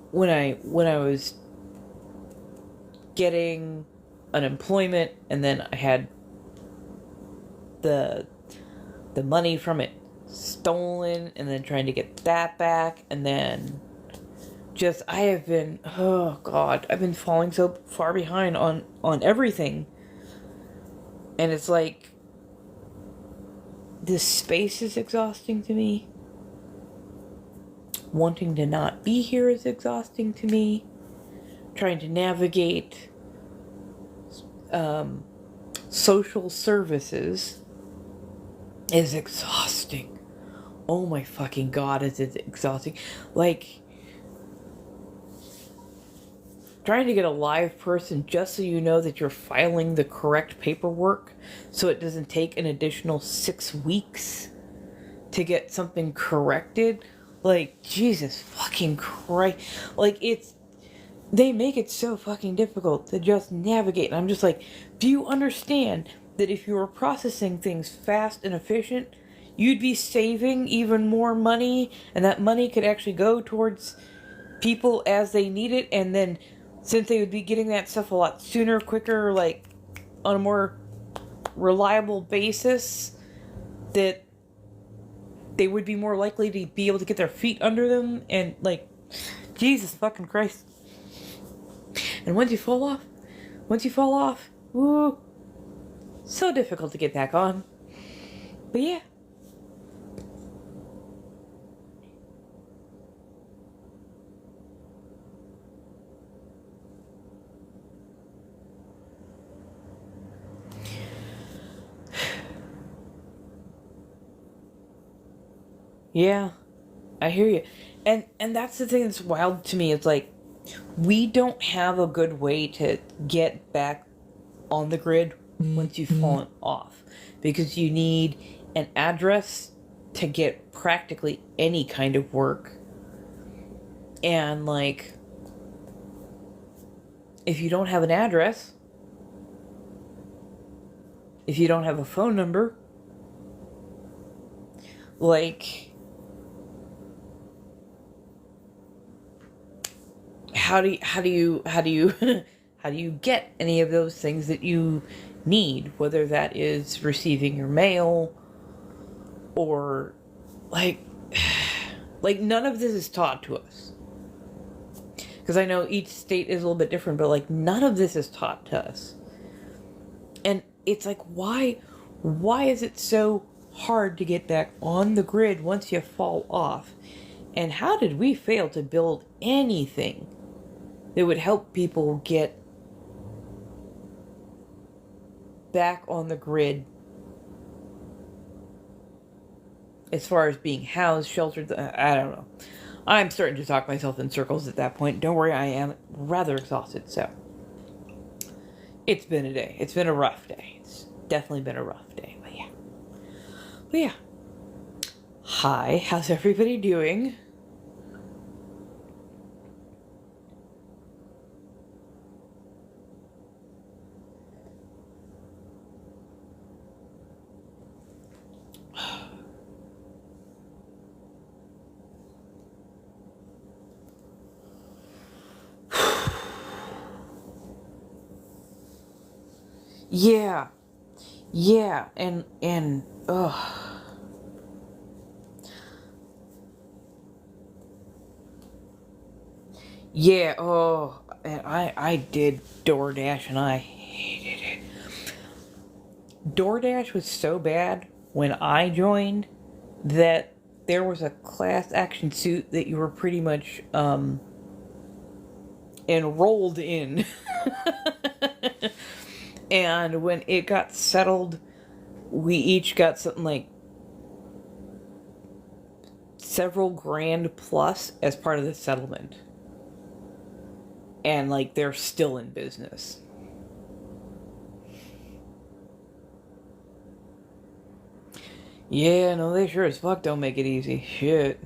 when I was getting unemployment and then I had the money from it stolen and then trying to get that back, and then just I have been, oh god, I've been falling so far behind on everything. And it's like this space is exhausting to me. Wanting to not be here is exhausting to me. Trying to navigate social services is exhausting. Oh my fucking god, is it exhausting. Like, trying to get a live person just so you know that you're filing the correct paperwork so it doesn't take an additional 6 weeks to get something corrected. Like, Jesus fucking Christ. Like, they make it so fucking difficult to just navigate. And I'm just like, do you understand that if you were processing things fast and efficient, you'd be saving even more money, and that money could actually go towards people as they need it, and then since they would be getting that stuff a lot sooner, quicker, like on a more reliable basis, that they would be more likely to be able to get their feet under them, and like, Jesus fucking Christ. And once you fall off, woo, so difficult to get back on. But yeah. Yeah, I hear you. And that's the thing that's wild to me. It's like, we don't have a good way to get back on the grid once you've fallen off. Because you need an address to get practically any kind of work. And like, if you don't have an address, if you don't have a phone number, like, how do you how do you get any of those things that you need, whether that is receiving your mail or like none of this is taught to us. Because I know each state is a little bit different, but like none of this is taught to us. And it's like, why is it so hard to get back on the grid once you fall off? And how did we fail to build anything that would help people get back on the grid as far as being housed, sheltered? I don't know. I'm starting to talk myself in circles at that point. Don't worry, I am rather exhausted, so. It's been a day. It's been a rough day. It's definitely been a rough day, but yeah. But yeah. Hi, how's everybody doing? Yeah. Yeah, and ugh. Yeah, oh, and I did DoorDash and I hated it. DoorDash was so bad when I joined that there was a class action suit that you were pretty much enrolled in. And when it got settled, we each got something like several grand plus as part of the settlement. And like, they're still in business. Yeah, no, they sure as fuck don't make it easy. Shit.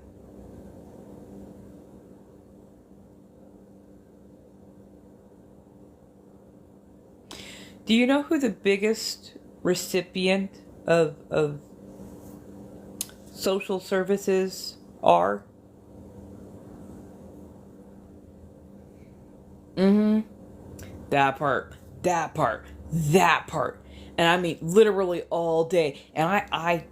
Do you know who the biggest recipient of social services are? Mm-hmm. That part. That part. That part. And I mean literally all day. And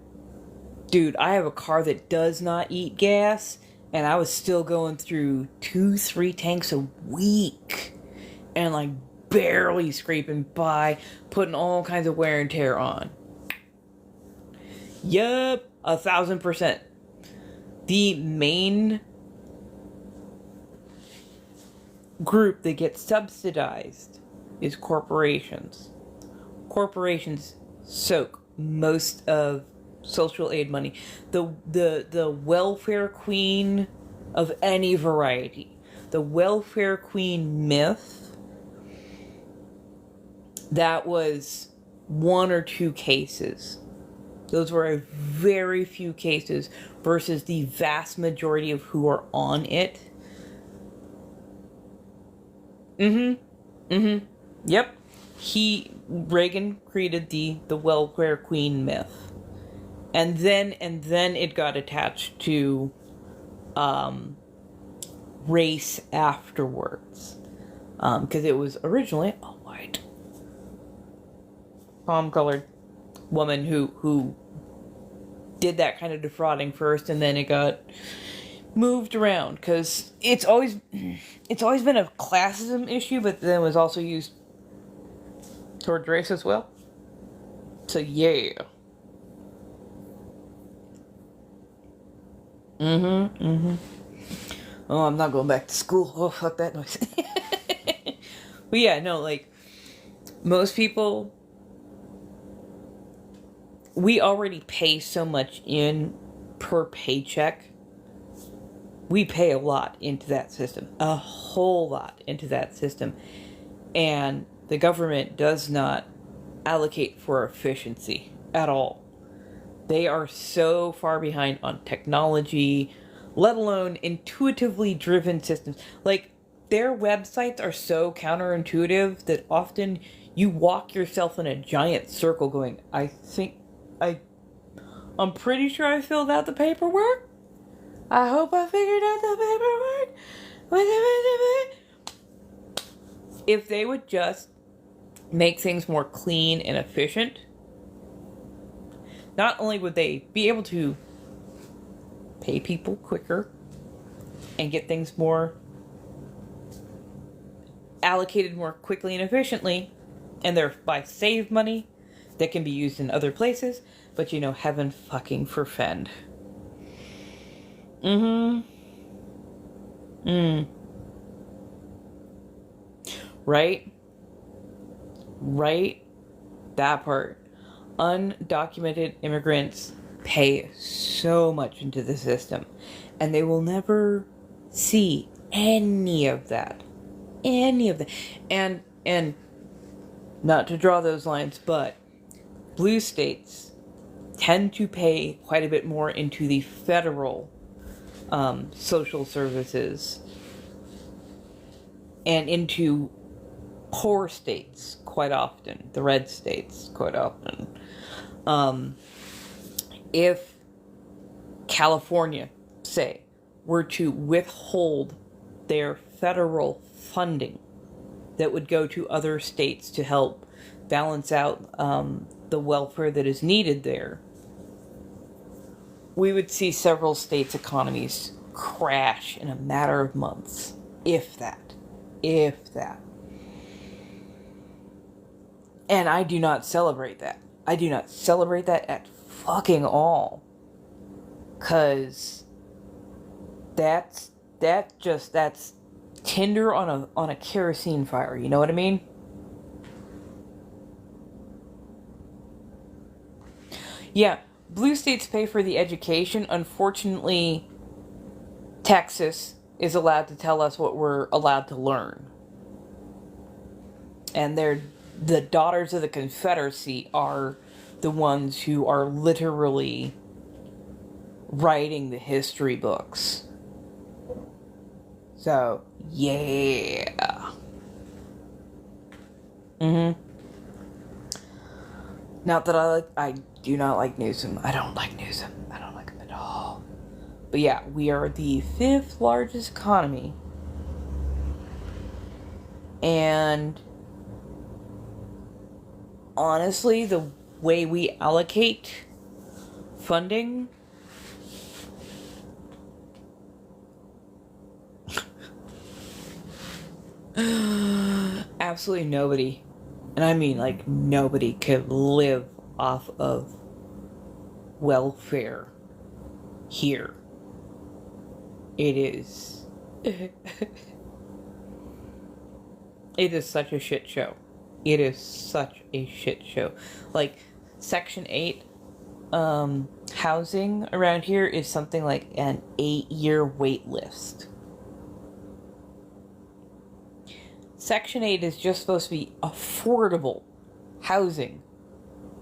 dude, I have a car that does not eat gas, and I was still going through 2-3 tanks a week. And like barely scraping by, putting all kinds of wear and tear on. Yup, 1,000%. The main group that gets subsidized is corporations. Corporations soak most of social aid money. The welfare queen of any variety. the welfare queen myth, that was 1 or 2 cases. Those were a very few cases versus the vast majority of who are on it. Yep. Reagan created the welfare queen myth. And then it got attached to race afterwards. Because it was originally a white palm-colored woman who did that kind of defrauding first, and then it got moved around because it's always been a classism issue, but then was also used towards race as well. So yeah. Oh, I'm not going back to school. Oh, fuck that noise. But yeah, no, like, most people, we already pay so much in per paycheck. We pay a lot into that system. A whole lot into that system. And the government does not allocate for efficiency at all. They are so far behind on technology, let alone intuitively driven systems. Like, their websites are so counterintuitive that often you walk yourself in a giant circle going, I'm pretty sure I filled out the paperwork. I hope I figured out the paperwork. If they would just make things more clean and efficient, not only would they be able to pay people quicker and get things more allocated more quickly and efficiently, and thereby save money that can be used in other places, but heaven fucking forfend. Right? That part. Undocumented immigrants pay so much into the system, and they will never see any of that. And not to draw those lines, but blue states tend to pay quite a bit more into the federal social services and into poor states quite often, the red states quite often. If California, say, were to withhold their federal funding that would go to other states to help balance out the welfare that is needed there, we would see several states' economies crash in a matter of months. If that. And I do not celebrate that. I do not celebrate that at fucking all. 'Cause that's tinder on a kerosene fire, you know what I mean? Yeah, blue states pay for the education. Unfortunately, Texas is allowed to tell us what we're allowed to learn. And the daughters of the Confederacy are the ones who are literally writing the history books. So, yeah. Not that I do not like Newsom. I don't like Newsom. I don't like him at all. But yeah, we are the 5th largest economy. And honestly, the way we allocate funding, absolutely nobody, and I mean like nobody, could live off of welfare here. It is it is such a shit show. It is such a shit show. Like, Section 8 housing around here is something like an 8-year wait list. Section 8 is just supposed to be affordable housing,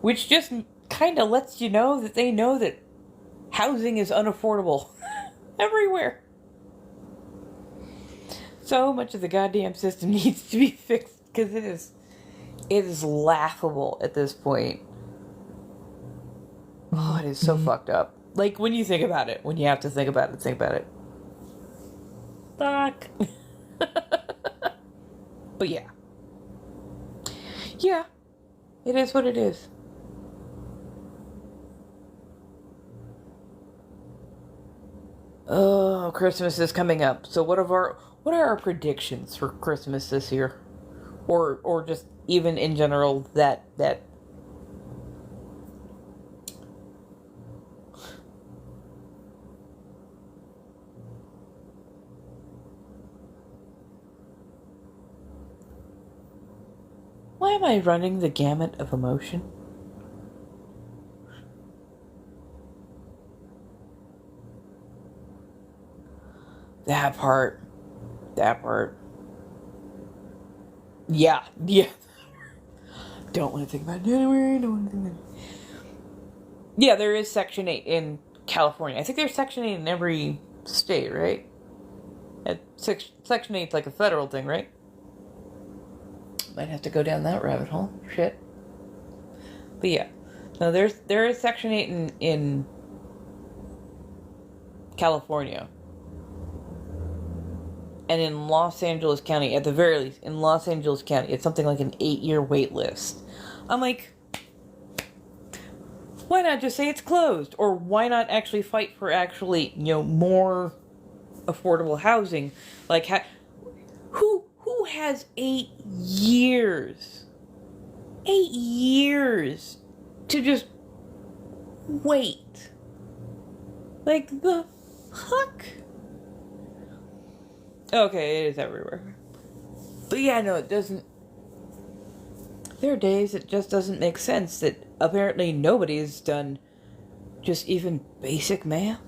which just kind of lets you know that they know that housing is unaffordable everywhere. So much of the goddamn system needs to be fixed because it is laughable at this point. Oh, it is so fucked up. Like, when you think about it, when you have to think about it, think about it. Fuck. But yeah. Yeah. It is what it is. Oh, Christmas is coming up. So what are our predictions for Christmas this year? Or just even in general that why am I running the gamut of emotion? That part. Yeah. Don't want to think about it anywhere. Don't want to think about it. Yeah, there is Section 8 in California. I think there's Section 8 in every state, right? Section 8's like a federal thing, right? Might have to go down that rabbit hole. Shit. But yeah. No, there is Section 8 in California. And in Los Angeles County, at the very least, in Los Angeles County, it's something like an 8-year wait list. I'm like, why not just say it's closed? Or why not actually fight for actually, more affordable housing? Like, who has 8 years? 8 years to just wait? Like, the fuck? Okay, it is everywhere. But yeah, no, it doesn't. There are days it just doesn't make sense that apparently nobody's done just even basic math.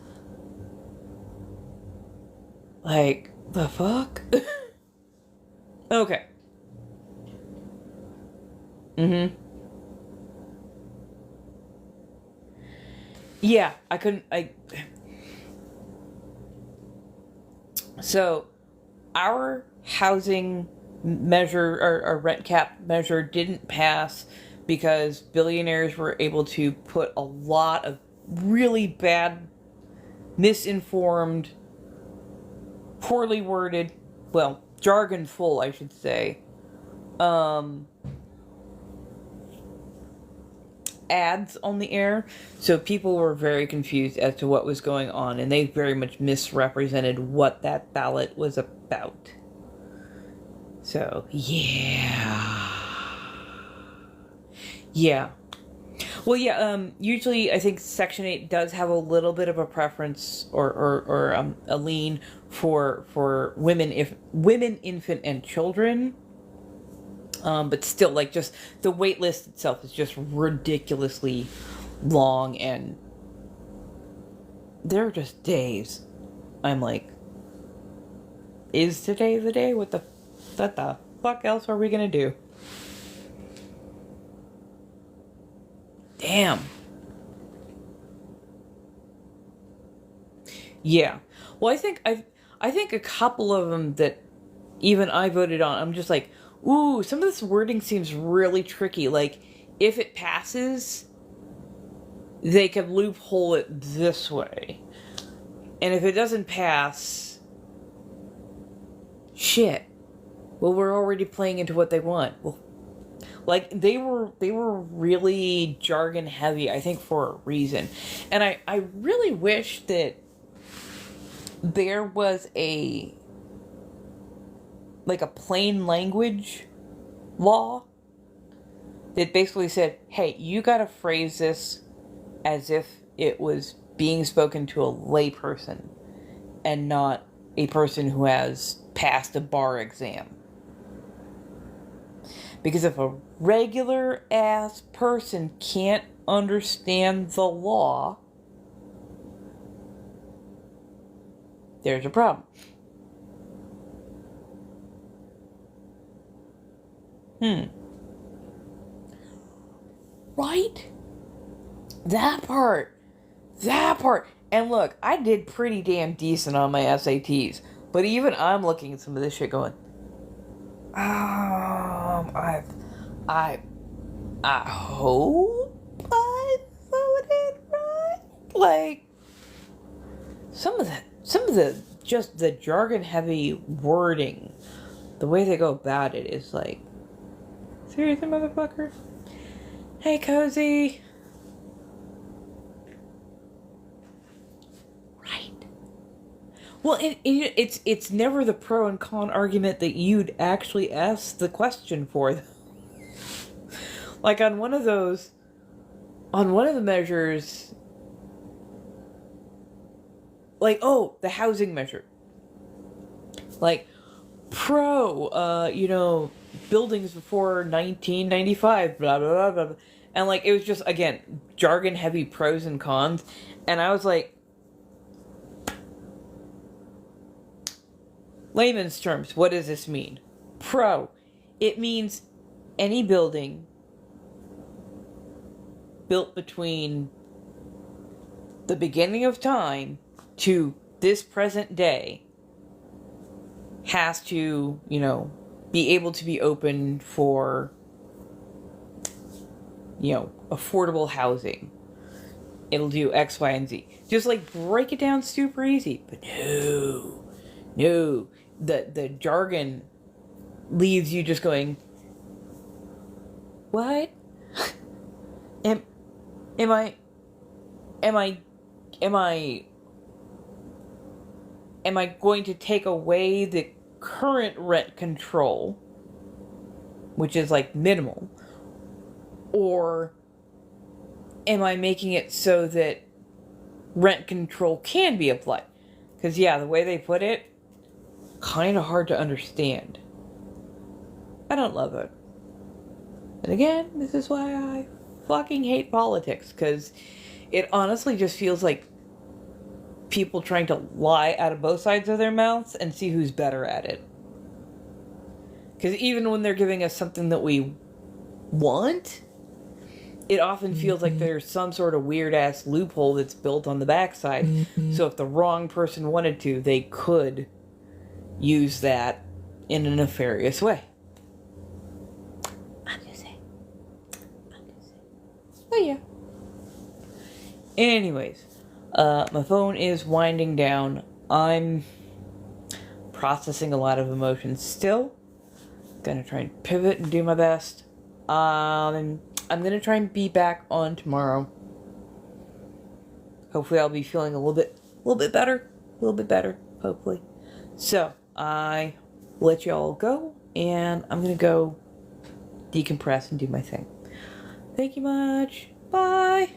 Like, the fuck? Okay. Yeah, So, our housing measure, our rent cap measure didn't pass because billionaires were able to put a lot of really bad, misinformed, poorly worded, well, jargonful, I should say, ads on the air. So people were very confused as to what was going on, and they very much misrepresented what that ballot was about. So, yeah. Well, yeah, usually I think Section 8 does have a little bit of a preference or a lean for women, infant, and children. But still, like, just the wait list itself is just ridiculously long, and there are just days I'm like, is today the day? What the fuck else are we gonna do? Damn. Yeah. Well, I think a couple of them that even I voted on, I'm just like, ooh, some of this wording seems really tricky. Like, if it passes, they could loophole it this way. And if it doesn't pass, shit. Well, we're already playing into what they want. Well, like, they were really jargon heavy, I think, for a reason. And I really wish that there was a plain language law that basically said, hey, you gotta phrase this as if it was being spoken to a layperson and not a person who has passed a bar exam. Because if a regular ass person can't understand the law, there's a problem. Right? That part. That part. And look, I did pretty damn decent on my SATs. But even I'm looking at some of this shit going, I hope I voted right. Like, some of the just the jargon heavy wording, the way they go about it is like, seriously, motherfucker? Hey, Cozy. Right. Well, it's never the pro and con argument that you'd actually ask the question for. Like on one of the measures, like, oh, the housing measure. Like, buildings before 1995, blah, blah, blah, blah. And, like, it was just, again, jargon-heavy pros and cons. And I was like, layman's terms, what does this mean? Pro. It means any building built between the beginning of time to this present day has to, be able to be open for, affordable housing. It'll do X, Y, and Z. Just like break it down super easy. But no. The jargon leaves you just going, what? Am I going to take away the current rent control, which is like minimal, or am I making it so that rent control can be applied? Because yeah, the way they put it, kind of hard to understand. I don't love it. And again, this is why I fucking hate politics, because it honestly just feels like people trying to lie out of both sides of their mouths and see who's better at it. Because even when they're giving us something that we want, it often feels like there's some sort of weird-ass loophole that's built on the backside. So if the wrong person wanted to, they could use that in a nefarious way. I'm just saying. Oh, yeah. Anyways. My phone is winding down. I'm processing a lot of emotions still. Gonna try and pivot and do my best. I'm gonna try and be back on tomorrow. Hopefully I'll be feeling a little bit better, hopefully. So, I let y'all go, and I'm gonna go decompress and do my thing. Thank you much. Bye.